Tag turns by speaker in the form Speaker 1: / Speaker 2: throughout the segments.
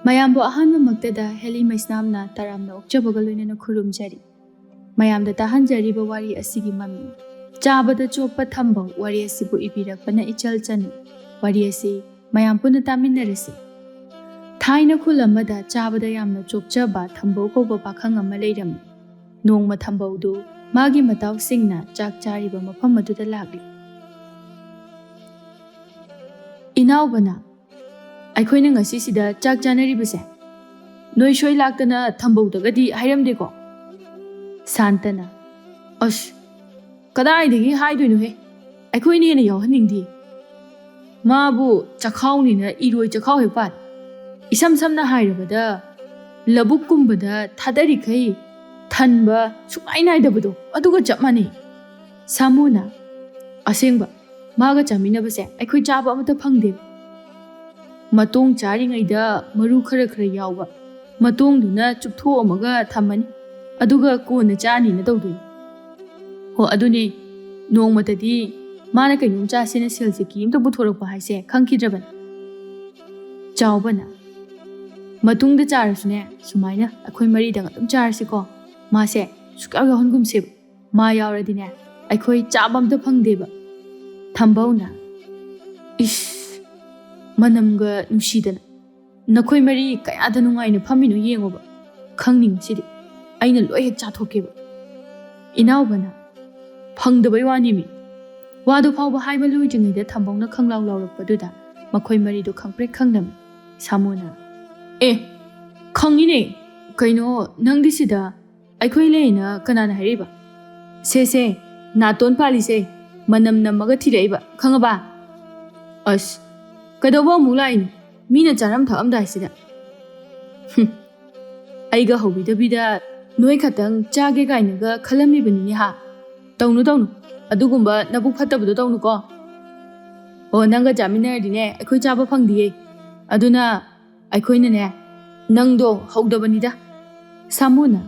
Speaker 1: ꯃꯌꯥꯝꯕꯨ ꯑꯍꯥꯟꯕꯃꯛꯇꯗ ꯍꯦꯂꯤ ꯃꯩꯁꯅꯥꯝꯅ ꯇꯔꯥꯝꯅ ꯑꯣꯛꯆꯕꯒ ꯂꯣꯏꯅꯅ ꯈꯨꯔꯨꯝꯖꯔꯤ꯫ ꯃꯌꯥꯝꯗ ꯇꯥꯍꯟꯖꯔꯤꯕ ꯋꯥꯔꯤ ꯑꯁꯤꯒꯤ ꯃꯃꯤꯡ ꯆꯥꯕꯗ ꯆꯣꯞꯄ ꯊꯝꯕꯧ ꯋꯥꯔꯤ ꯑꯁꯤꯕꯨ ꯏꯕꯤꯔꯛꯄꯅ ꯏꯆꯜ ꯆꯅꯨ꯫ ꯋꯥꯔꯤ ꯑꯁꯤ ꯃꯌꯥꯝ ꯄꯨꯟꯅ ꯇꯥꯃꯤꯟꯅꯔꯁꯤ꯫ ꯊꯥꯏꯅ ꯈꯨꯜ ꯑꯃꯗ ꯆꯥꯕꯗ ꯌꯥꯝꯅ ꯆꯣꯞꯆꯕ ꯊꯝꯕꯧ ꯀꯧꯕ ꯄꯥꯈꯪ ꯑꯃ ꯂꯩꯔꯝꯃꯤ꯫ ꯅꯣꯡꯃ ꯊꯝꯕꯧꯗꯨ ꯃꯥꯒꯤ ꯃꯇꯥꯎꯁꯤꯡꯅ ꯆꯥꯛ ꯆꯥꯔꯤꯕ ꯃꯐꯝ ꯑꯗꯨꯗ ꯂꯥꯛꯂꯤ꯫ ꯏꯅꯥꯎꯕꯅ, ꯑꯩꯈꯣꯏꯅ ꯉꯁꯤꯁꯤꯗ ꯆꯥꯛ ꯆꯥꯅꯔꯤꯕꯁꯦ ꯅꯣꯏ ꯁꯣꯏ ꯂꯥꯛꯇꯅ ꯊꯝꯕꯧꯗꯒꯗꯤ ꯍꯥꯏꯔꯝꯗꯦꯀꯣ? ꯁꯥꯟꯇꯅ, ꯑꯁ ꯀꯗꯥꯏꯗꯒꯤ ꯍꯥꯏꯗꯣꯏꯅꯣꯍꯦ, ꯑꯩꯈꯣꯏꯅ ꯍꯦꯟꯅ ꯌꯥꯎꯍꯟꯅꯤꯡꯗꯦ꯫ ꯃꯥꯕꯨ ꯆꯈꯥꯎꯅꯤꯅ ꯏꯔꯣꯏ ꯆꯈꯥꯎ ꯍꯦꯛ ꯄꯥꯜ꯫ ꯏꯁꯝ ꯁꯝꯅ ꯍꯥꯏꯔꯕꯗ ꯂꯧꯕꯨꯛꯀꯨꯝꯕꯗ ꯊꯥꯗꯔꯤꯈꯩ ꯊꯟꯕ ꯁꯨꯡꯅꯥꯏ ꯅꯥꯏꯗꯕꯗꯣ ꯑꯗꯨꯒ ꯆꯞ ꯃꯥꯟꯅꯩ꯫ ꯁꯥꯃꯨꯅ, ꯑꯁꯦꯡꯕ ꯃꯥꯒ ꯆꯥꯃꯤꯟꯅꯕꯁꯦ ꯑꯩꯈꯣꯏ ꯆꯥꯕ ꯑꯃꯠꯇ ꯐꯪꯗꯦꯕ꯫ ꯃꯇꯣꯡ ꯆꯥꯔꯤꯉꯩꯗ ꯃꯔꯨ ꯈꯔ ꯈꯔ ꯌꯥꯎꯕ ꯃꯇꯣꯡꯗꯨꯅ ꯆꯨꯞꯊꯣꯛꯑꯝꯃꯒ ꯊꯝꯃꯅꯤ, ꯑꯗꯨꯒ ꯀꯣꯟꯅ ꯆꯥꯅꯤꯅ ꯇꯧꯗꯣꯏꯅꯤ꯫ ꯍꯣ ꯑꯗꯨꯅꯦ, ꯅꯣꯡꯃꯇꯗꯤ ꯃꯥꯅ ꯀꯩꯅꯣꯝ ꯆꯥꯁꯦꯅ ꯁꯦꯜꯁꯦ ꯑꯝꯇ ꯄꯨꯊꯣꯔꯛꯄ ꯍꯥꯏꯁꯦ ꯈꯪꯈꯤꯗ꯭ꯔꯕꯅꯤ꯫ ꯆꯥꯎꯕꯅ, ꯃꯇꯨꯡꯗ ꯆꯥꯔꯁꯨꯅꯦ ꯁꯨꯃꯥꯏꯅ ꯑꯩꯈꯣই ꯃꯔꯤꯗꯪ ꯑꯗꯨꯝ ꯆꯥꯔꯁꯤꯀꯣ, ꯃꯥꯁꯦ ꯁꯨꯛꯌꯥꯎ ꯌꯥꯎꯍꯟꯒꯨꯝꯁꯦꯕ, ꯃꯥ ꯌꯥꯎꯔꯗꯤꯅꯦ ꯑꯩꯈꯣꯏ ꯆꯥꯕ ꯑꯝꯇ ꯐꯪꯗꯦꯕ꯫ ꯊꯝꯕꯧꯅ, ꯏꯁ ꯃꯅꯝꯒ ꯅꯨꯡꯁꯤꯗꯅ, ꯅꯈꯣꯏ ꯃꯔꯤ ꯀꯌꯥꯗ ꯅꯨꯡꯉꯥꯏꯅ ꯐꯝꯃꯤꯅꯣ ꯌꯦꯡꯉꯣꯕ, ꯈꯪꯅꯤꯡꯁꯤꯗꯤ ꯑꯩꯅ ꯂꯣꯏ ꯍꯦꯛ ꯆꯥꯊꯣꯛꯀꯦꯕ꯫ ꯏꯅꯥꯎꯕꯅ, ꯐꯪꯗꯕꯩ ꯋꯥꯅꯤꯃꯤ꯫ ꯋꯥꯗꯨ ꯐꯥꯎꯕ ꯍꯥꯏꯕ ꯂꯣꯏꯗ꯭ꯔꯤꯉꯩꯗ ꯊꯝꯕꯧꯅ ꯈꯪꯂꯥꯎ ꯂꯥꯎꯔꯛꯄꯗꯨꯗ ꯃꯈꯣꯏ ꯃꯔꯤꯗꯨ ꯈꯪꯄ꯭ꯔꯦꯛ ꯈꯪꯂꯝꯃꯤ꯫ ꯁꯥꯃꯨꯅ, ꯑꯦ ꯈꯪꯉꯤꯅꯦ, ꯀꯩꯅꯣ ꯅꯪꯗꯤ ꯁꯤꯗ ꯑꯩꯈꯣꯏ ꯂꯩꯅ ꯀꯅꯥꯅ ꯍꯥꯏꯔꯛꯏꯕ? ꯁꯦ ꯅꯥꯇꯣꯟ ꯄꯥꯜꯂꯤꯁꯦ ꯃꯅꯝ ꯅꯝꯃꯒ ꯊꯤꯔꯛꯏꯕ, ꯈꯪꯉꯕ? ꯑꯁ ꯀꯩꯗꯧꯕ ꯑꯃꯨꯛ ꯂꯥꯛꯏꯅꯣ ꯃꯤꯅ ꯆꯥꯔꯝ ꯊꯛꯑꯝꯗꯥꯏꯁꯤꯗ? ꯑꯩꯒ ꯍꯧꯕꯤꯗꯕꯤꯗ ꯅꯣꯏ ꯈꯛꯇꯪ ꯆꯥꯒꯦ ꯀꯥꯏꯅꯒ ꯈꯜꯂꯝꯃꯤꯕꯅꯤꯅꯦ ꯍꯥ? ꯇꯧꯅꯨ ꯑꯗꯨꯒꯨꯝꯕ ꯅꯕꯨꯛ ꯐꯠꯇꯕꯗꯣ ꯇꯧꯅꯨꯀꯣ꯫ ꯑꯣ ꯅꯪꯒ ꯆꯥꯃꯤꯟꯅꯔꯗꯤꯅꯦ ꯑꯩꯈꯣꯏ ꯆꯥꯕ ꯐꯪꯗꯤꯌꯦ, ꯑꯗꯨꯅ ꯑꯩꯈꯣꯏꯅꯅꯦ ꯅꯪꯗꯣ ꯍꯧꯗꯕꯅꯤꯗ꯫ ꯁꯥꯃꯨꯅ,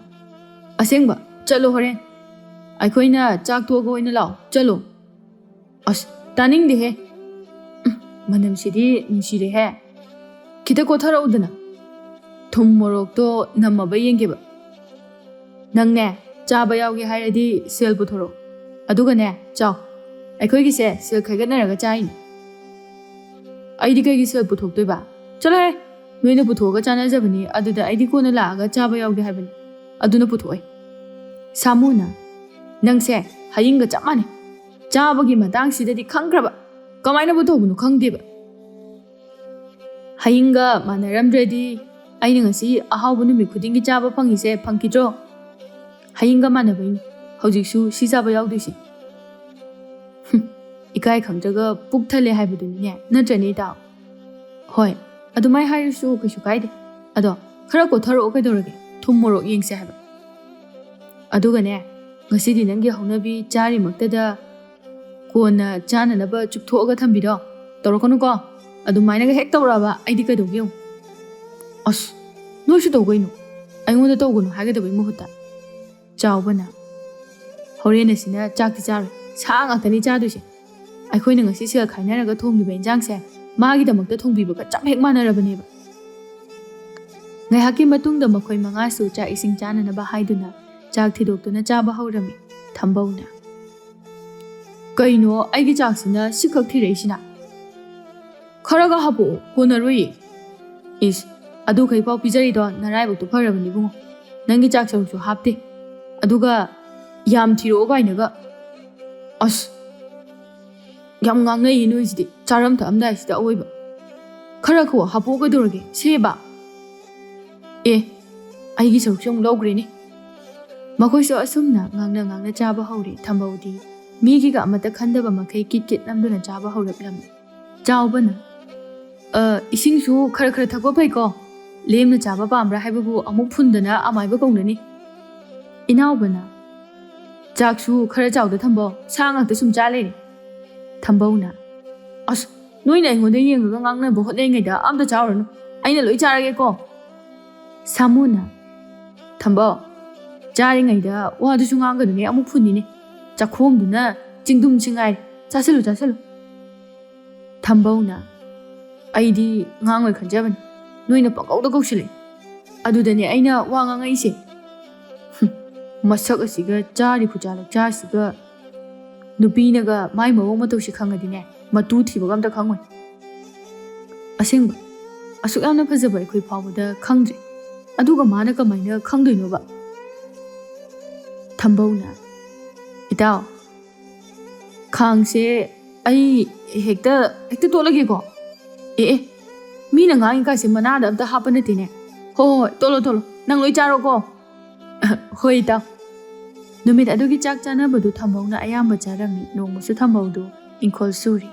Speaker 1: ꯑꯁꯦꯡꯕ ꯆꯠꯂꯣ ꯍꯣꯔꯦꯟ, ꯑꯩꯈꯣꯏꯅ ꯆꯥꯛ ꯇꯣꯛꯑꯒ ꯑꯣꯏꯅ ꯂꯥꯛꯑꯣ, ꯆꯠꯂꯣ꯫ ꯑꯁ ꯇꯥꯅꯤꯡꯗꯦꯍꯦ, ꯃꯅꯝꯁꯤꯗꯤ ꯅꯨꯡꯁꯤꯔꯦꯍꯦ, ꯈꯤꯇ ꯀꯣꯊꯔꯛꯎꯗꯅ, ꯊꯨꯝ ꯃꯣꯔꯣꯛꯇꯣ ꯅꯝꯃꯕ ꯌꯦꯡꯒꯦꯕ꯫ ꯅꯪꯅꯦ ꯆꯥꯕ ꯌꯥꯎꯒꯦ ꯍꯥꯏꯔꯗꯤ ꯁꯦꯜ ꯄꯨꯊꯣꯔꯛꯑꯣ, ꯑꯗꯨꯒꯅꯦ ꯆꯥꯎ, ꯑꯩꯈꯣꯏꯒꯤꯁꯦ ꯁꯦꯜ ꯈꯥꯏꯒꯠꯅꯔꯒ ꯆꯥꯏꯅꯤ꯫ ꯑꯩꯗꯤ ꯀꯩꯒꯤ ꯁꯦꯜ ꯄꯨꯊꯣꯛꯇꯣꯏꯕ? ꯆꯠꯂꯣꯍꯦ, ꯅꯣꯏꯅ ꯄꯨꯊꯣꯛꯑꯒ ꯆꯥꯅꯖꯕꯅꯤ, ꯑꯗꯨꯗ ꯑꯩꯗꯤ ꯀꯣꯟꯅ ꯂꯥꯛꯑꯒ ꯆꯥꯕ ꯌꯥꯎꯒꯦ ꯍꯥꯏꯕꯅꯤ, ꯑꯗꯨꯅ ꯄꯨꯊꯣꯛꯑꯣꯏ꯫ ꯁꯥꯃꯨꯅ, ꯅꯪꯁꯦ ꯍꯌꯤꯡꯒ ꯆꯞ ꯃꯥꯟꯅꯩ, ꯆꯥꯕꯒꯤ ꯃꯇꯥꯡꯁꯤꯗꯗꯤ ꯈꯪꯈ꯭ꯔꯕ, ꯀꯃꯥꯏꯅꯕꯨ ꯇꯧꯕꯅꯣ ꯈꯪꯗꯦꯕ꯫ ꯍꯌꯤꯡꯒ ꯃꯥꯟꯅꯔꯝꯗ꯭ꯔꯗꯤ ꯑꯩꯅ ꯉꯁꯤ ꯑꯍꯥꯎꯕ ꯅꯨꯃꯤꯠ ꯈꯨꯗꯤꯡꯒꯤ ꯆꯥꯕ ꯐꯪꯉꯤꯁꯦ ꯐꯪꯈꯤꯗ꯭ꯔꯣ? ꯍꯌꯤꯡꯒ ꯃꯥꯟꯅꯕꯩꯅꯤ ꯍꯧꯖꯤꯛꯁꯨ ꯁꯤ ꯆꯥꯕ ꯌꯥꯎꯗꯣꯏꯁꯦ꯫ ꯏꯀꯥꯏ ꯈꯪꯗ꯭ꯔꯒ ꯄꯨꯛ ꯊꯜꯂꯦ ꯍꯥꯏꯕꯗꯨꯅꯤꯅꯦ, ꯅꯠꯇ꯭ꯔꯅꯦ ꯏꯇꯥꯎ? ꯍꯣꯏ ꯑꯗꯨꯃꯥꯏ ꯍꯥꯏꯔꯁꯨ ꯀꯩꯁꯨ ꯀꯥꯏꯗꯦ, ꯑꯗꯣ ꯈꯔ ꯀꯣꯊꯔꯛꯑꯣ ꯀꯩꯗꯧꯔꯒꯦ, ꯊꯨꯝ ꯃꯣꯔꯣꯛ ꯌꯦꯡꯁꯦ ꯍꯥꯏꯕ꯫ ꯑꯗꯨꯒꯅꯦ ꯉꯁꯤꯗꯤ ꯅꯪꯒꯤ ꯍꯧꯅꯕꯤ ꯆꯥꯔꯤꯃꯛꯇꯗ ꯀꯣꯟꯅ ꯆꯥꯅꯅꯕ ꯆꯨꯞꯊꯣꯛꯑꯒ ꯊꯝꯕꯤꯗꯣ ꯇꯧꯔꯛꯀꯅꯨꯀꯣ, ꯑꯗꯨꯃꯥꯏꯅꯒ ꯍꯦꯛ ꯇꯧꯔꯛꯑꯕ ꯑꯩꯗꯤ ꯀꯩꯗꯧꯒꯦ ꯌꯦꯡꯉꯨ꯫ ꯑꯁ ꯅꯣꯏꯁꯨ ꯇꯧ ꯀꯩꯅꯣ, ꯑꯩꯉꯣꯟꯗ ꯇꯧꯒꯅꯨ ꯍꯥꯏꯒꯗꯕꯩ ꯃꯍꯨꯠꯇ꯫ ꯆꯥꯎꯕꯅ, ꯍꯣꯔꯦꯟ ꯑꯁꯤꯅ ꯆꯥꯛꯇꯤ ꯆꯥꯔꯣꯏ, ꯁꯥ ꯉꯥꯛꯇꯅꯤ ꯆꯥꯗꯣꯏꯁꯦ, ꯑꯩꯈꯣꯏꯅ ꯉꯁꯤ ꯁꯦꯜ ꯈꯥꯏꯅꯔꯒ ꯊꯣꯡꯂꯤꯕ ꯏꯟꯖꯥꯡꯁꯦ ꯃꯥꯒꯤꯗꯃꯛꯇ ꯊꯣꯡꯕꯤꯕꯒ ꯆꯞ ꯍꯦꯛ ꯃꯥꯟꯅꯔꯕꯅꯦꯕ꯫ ꯉꯥꯏꯍꯥꯛꯀꯤ ꯃꯇꯨꯡꯗ ꯃꯈꯣꯏ ꯃꯉꯥꯁꯨ ꯆꯥꯛ ꯏꯁꯤꯡ ꯆꯥꯅꯅꯕ ꯍꯥꯏꯗꯨꯅ ꯆꯥꯛ ꯊꯤꯗꯣꯛꯇꯨꯅ ꯆꯥꯕ ꯍꯧꯔꯝꯃꯤ꯫ ꯊꯝꯕꯧꯅ, ꯀꯩꯅꯣ ꯑꯩꯒꯤ ꯆꯥꯛꯁꯤꯅ ꯁꯤꯈꯛ ꯊꯤꯔꯛꯏꯁꯤꯅ? ꯈꯔꯒ ꯍꯥꯞꯄꯛꯑꯣ, ꯀꯣꯟꯅꯔꯣꯏꯌꯦ꯫ ꯏꯁ ꯑꯗꯨꯈꯩ ꯐꯥꯎ ꯄꯤꯖꯔꯤꯗꯣ ꯅꯔꯥꯏꯕꯛꯇꯣ ꯐꯔꯕꯅꯤ ꯏꯕꯨꯡꯉꯣ, ꯅꯪꯒꯤ ꯆꯥꯛ ꯁꯔꯨꯛꯁꯨ ꯍꯥꯞꯇꯦ, ꯑꯗꯨꯒ ꯌꯥꯝ ꯊꯤꯔꯛꯑꯣ ꯀꯥꯏꯅꯒ꯫ ꯑꯁ ꯌꯥꯝ ꯉꯥꯡꯅꯩꯌꯦ ꯅꯣꯏꯁꯤꯗꯤ, ꯆꯥꯔꯝ ꯊꯛꯑꯝꯗꯥꯏꯁꯤꯗ ꯑꯋꯣꯏꯕ꯫ ꯈꯔ ꯈꯛ ꯍꯥꯞꯄꯛꯑꯣ ꯀꯩꯗꯧꯔꯒꯦ, ꯁꯦꯕ꯫ ꯑꯦ ꯑꯩꯒꯤ ꯁꯔꯨꯛꯁꯨ ꯑꯃꯨꯛ ꯂꯧꯈ꯭ꯔꯦꯅꯦ꯫ ꯃꯈꯣꯏꯁꯨ ꯑꯁꯨꯝꯅ ꯉꯥꯡꯅ ꯆꯥꯕ ꯍꯧꯔꯦ꯫ ꯊꯝꯕꯧꯗꯤ ꯃꯤꯒꯤꯒ ꯑꯃꯠꯇ ꯈꯟꯗꯕ ꯃꯈꯩ ꯀꯤꯠ ꯅꯝꯗꯨꯅ ꯆꯥꯕ ꯍꯧꯔꯛꯂꯝꯃꯤ꯫ ꯆꯥꯎꯕꯅ, ꯏꯁꯤꯡꯁꯨ ꯈꯔ ꯈꯔ ꯊꯛꯄ ꯐꯩꯀꯣ, ꯂꯦꯝꯅ ꯆꯥꯕ ꯄꯥꯝꯕ꯭ꯔꯥ ꯍꯥꯏꯕꯕꯨ ꯑꯃꯨꯛ ꯐꯨꯟꯗꯅ ꯑꯃꯥꯏꯕ ꯀꯧꯅꯅꯤ꯫ ꯏꯅꯥꯎꯕꯅ, ꯆꯥꯛꯁꯨ ꯈꯔ ꯆꯥꯎꯗ ꯊꯝꯕꯧ, ꯁꯥ ꯉꯥꯛꯇ ꯁꯨꯝ ꯆꯥ ꯂꯩꯔꯦ꯫ ꯊꯝꯕꯧꯅ, ꯑꯁ ꯅꯣꯏꯅ ꯑꯩꯉꯣꯟꯗ ꯌꯦꯡꯉꯒ ꯉꯥꯡꯅꯕ ꯍꯣꯠꯅꯔꯤꯉꯩꯗ ꯑꯝꯇ ꯆꯥꯎꯔꯅꯨ, ꯑꯩꯅ ꯂꯣꯏ ꯆꯥꯔꯒꯦꯀꯣ꯫ ꯁꯥꯃꯨꯅ, ꯊꯝꯕꯧ ꯆꯥꯔꯤꯉꯩꯗ ꯋꯥꯗꯨꯁꯨ ꯉꯥꯡꯒꯅꯨꯅꯦ, ꯑꯃꯨꯛ ꯐꯨꯟꯅꯤꯅꯦ, ꯆꯥꯛꯈꯣꯝꯗꯨꯅ ꯆꯤꯡꯗꯨꯝ ꯆꯤꯡꯉꯥꯏꯔꯦ, ꯆꯥꯁꯤꯜꯂꯨ꯫ ꯊꯝꯕꯧꯅ, ꯑꯩꯗꯤ ꯉꯥꯡꯉꯣꯏ ꯈꯟꯖꯕꯅꯤ, ꯅꯣꯏꯅ ꯄꯪꯀꯧꯗ ꯀꯧꯁꯤꯜꯂꯦ ꯑꯗꯨꯗꯅꯦ ꯑꯩꯅ ꯋꯥ ꯉꯥꯡꯉꯛꯏꯁꯦ ꯃꯁꯛ ꯑꯁꯤꯒ ꯆꯥꯔꯤ ꯈꯨꯆꯥ ꯂꯛꯆꯥꯁꯤꯒ ꯅꯨꯄꯤꯅꯒ ꯃꯥꯏ ꯃꯑꯣꯡ ꯃꯇꯧꯁꯤ ꯈꯪꯉꯗꯤꯅꯦ ꯃꯇꯨ ꯊꯤꯕꯒ ꯑꯝꯇ ꯈꯪꯉꯣꯏ ꯑꯁꯦꯡꯕ ꯑꯁꯨꯛ ꯌꯥꯝꯅ ꯐꯖꯕ ꯑꯩꯈꯣꯏ ꯐꯥꯎꯕꯗ ꯈꯪꯗ꯭ꯔꯦ ꯑꯗꯨꯒ ꯃꯥꯅ ꯀꯃꯥꯏꯅ ꯈꯪꯗꯣꯏꯅꯣꯕ ꯊꯝꯕꯧꯅ ꯏꯇꯥꯎ ꯈꯥꯡꯁꯦ ꯑꯩ ꯍꯦꯛꯇ ꯇꯣꯠꯂꯒꯦꯀꯣ ꯑꯦ ꯃꯤꯅ ꯉꯥꯡꯉꯤꯀꯥꯁꯦ ꯃꯅꯥꯗ ꯑꯝꯇ ꯍꯥꯞꯄ ꯅꯠꯇꯦꯅꯦ ꯍꯣꯏ ꯇꯣꯠꯂꯣ ꯅꯪ ꯂꯣꯏ ꯆꯥꯔꯣꯀꯣ ꯍꯣꯏ ꯏꯇꯥꯎ ꯅꯨꯃꯤꯠ ꯑꯗꯨꯒꯤ ꯆꯥꯛ ꯆꯥꯅꯕꯗꯨ ꯊꯝꯕꯧꯅ ꯑꯌꯥꯝꯕ ꯆꯥꯔꯝꯃꯤ ꯅꯣꯡꯃꯁꯨ ꯊꯝꯕꯧꯗꯨ ꯏꯪꯈꯣꯜ ꯁꯨꯔꯤ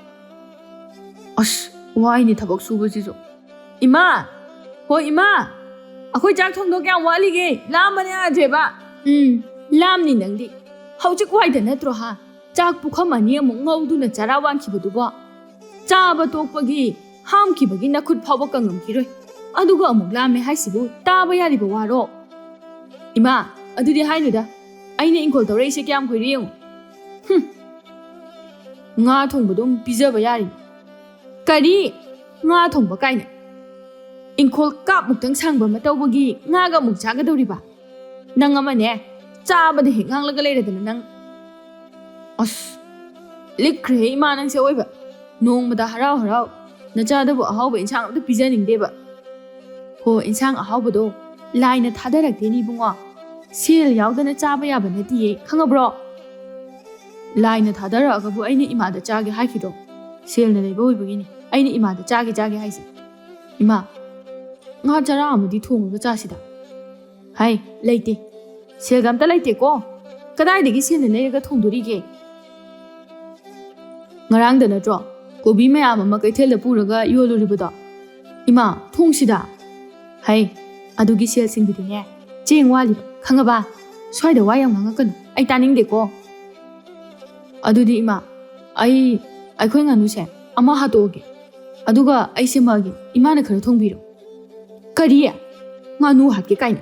Speaker 1: ꯑꯁ ꯋꯥꯏꯅꯦ ꯊꯕꯛ ꯁꯨꯕꯁꯤꯁꯨ ꯏꯃꯥ ꯍꯣꯏ ꯏꯃꯥ ꯑꯩꯈꯣꯏ ꯆꯥꯛ ꯊꯣꯡꯗꯣ ꯀꯌꯥꯝ ꯋꯥꯠꯂꯤꯒꯦ ꯂꯥꯝꯕꯅ ꯌꯥꯗ꯭ꯔꯦꯕ ꯂꯥꯝꯅꯤ ꯅꯪꯗꯤ ꯍꯧꯖꯤꯛ ꯋꯥꯏꯗ ꯅꯠꯇ꯭ꯔꯣ ꯍꯥ ꯆꯥꯛ ꯄꯨꯈꯝ ꯑꯅꯤ ꯑꯃꯨꯛ ꯉꯧꯗꯨꯅ ꯆꯔꯥ ꯋꯥꯟꯈꯤꯕꯗꯨꯕꯣ ꯆꯥꯕ ꯇꯣꯛꯄꯒꯤ ꯍꯥꯝꯈꯤꯕꯒꯤ ꯅꯈꯨꯠ ꯐꯥꯎꯕ ꯀꯪꯉꯝꯈꯤꯔꯣꯏ ꯑꯗꯨꯒ ꯑꯃꯨꯛ ꯂꯥꯝꯃꯦ ꯍꯥꯏꯁꯤꯕꯨ ꯇꯥꯕ ꯌꯥꯔꯤꯕ ꯋꯥꯔꯣ ꯏꯃꯥ ꯑꯗꯨꯗꯤ ꯍꯥꯏꯅꯨꯗ ꯑꯩꯅ ꯏꯪꯈꯣꯜ ꯇꯧꯔꯛꯏꯁꯦ ꯀꯌꯥꯝ ꯀꯨꯏꯔꯦ ꯌꯦꯡꯉꯨ ꯉꯥ ꯊꯣꯡꯕꯗꯨꯝ ꯄꯤꯖꯕ ꯌꯥꯔꯤꯅꯤ ꯀꯔꯤ ꯉꯥ ꯊꯣꯡꯕ ꯀꯥꯏꯅ ꯏꯪꯈꯣꯜ ꯀꯥꯞꯃꯨꯛꯇꯪ ꯁꯥꯡꯕ ꯑꯃ ꯇꯧꯕꯒꯤ ꯉꯥꯒ ꯑꯃꯨꯛ ꯆꯥꯒꯗꯧꯔꯤꯕ ꯅꯪ ꯑꯃꯅꯦ ꯆꯥꯕꯗ ꯍꯦꯛ ꯉꯥꯡꯂꯒ ꯂꯩꯔꯗꯅ ꯅꯪ ꯑꯁ ꯂꯤꯛꯈ꯭ꯔꯦ ꯏꯃꯥ ꯅꯪꯁꯦ ꯑꯣꯏꯕ ꯅꯣꯡꯃꯗ ꯍꯔꯥꯎ ꯅꯆꯥꯗꯕꯨ ꯑꯍꯥꯎꯕ ꯏꯟꯁꯥꯡ ꯑꯝꯇ ꯄꯤꯖꯅꯤꯡꯗꯦꯕ ꯍꯣ ꯏꯟꯁꯥꯡ ꯑꯍꯥꯎꯕꯗꯣ ꯂꯥꯏꯅ ꯊꯥꯗꯔꯛꯇꯦꯅꯤ ꯏꯕꯨꯡꯉꯣ ꯁꯦꯜ ꯌꯥꯎꯗꯅ ꯆꯥꯕ ꯌꯥꯕ ꯅꯠꯇꯤꯌꯦ ꯈꯪꯉꯕ꯭ꯔꯣ ꯂꯥꯏꯅ ꯊꯥꯗꯔꯛꯑꯒꯕꯨ ꯑꯩꯅ ꯏꯃꯥꯗ ꯆꯥꯒꯦ ꯍꯥꯏꯈꯤꯗꯣ ꯁꯦꯜꯅ ꯂꯩꯕ ꯑꯣꯏꯕꯒꯤꯅꯤ ꯑꯩꯅ ꯏꯃꯥꯗ ꯆꯥꯒꯦ ꯍꯥꯏꯁꯦ ꯏꯃꯥ ꯉꯥ ꯆꯔꯥ ꯑꯃꯗꯤ ꯊꯣꯡꯉꯒ ꯆꯥꯁꯤꯗ ꯍꯥꯏ ꯂꯩꯇꯦ ꯁꯦꯜꯒ ꯑꯝꯇ ꯂꯩꯇꯦꯀꯣ ꯀꯗꯥꯏꯗꯒꯤ ꯁꯦꯜꯅ ꯂꯩꯔꯒ ꯊꯣꯡꯗꯣꯔꯤꯒꯦ ꯉꯔꯥꯡꯗ ꯅꯠꯇ꯭ꯔꯣ ꯀꯣꯕꯤ ꯃꯌꯥꯝ ꯑꯃ ꯀꯩꯊꯦꯜꯗ ꯄꯨꯔꯒ ꯌꯣꯜꯂꯨꯔꯤꯕꯗꯣ ꯏꯃꯥ ꯊꯣꯡꯁꯤꯗ ꯍꯩ ꯑꯗꯨꯒꯤ ꯁꯦꯜꯁꯤꯡꯗꯨꯗꯤꯅꯦ ꯆꯦꯡ ꯋꯥꯠꯂꯤꯕ ꯈꯪꯉꯕ ꯁ꯭ꯋꯥꯏꯗ ꯋꯥ ꯌꯥꯝ ꯉꯥꯡꯉꯛꯀꯅꯨ ꯑꯩ ꯇꯥꯅꯤꯡꯗꯦꯀꯣ ꯑꯗꯨꯗꯤ ꯏꯃꯥ ꯑꯩꯈꯣꯏ ꯉꯥꯅꯨꯁꯦ ꯑꯃ ꯍꯥꯠꯇꯣꯛꯑꯒꯦ ꯑꯗꯨꯒ ꯑꯩ ꯁꯦꯝꯃꯛꯑꯒꯦ ꯏꯃꯥꯅ ꯈꯔ ꯊꯣꯡꯕꯤꯔꯣ ꯀꯔꯤ ꯉꯥꯅꯨ ꯍꯥꯠꯀꯦ ꯀꯥꯏꯅ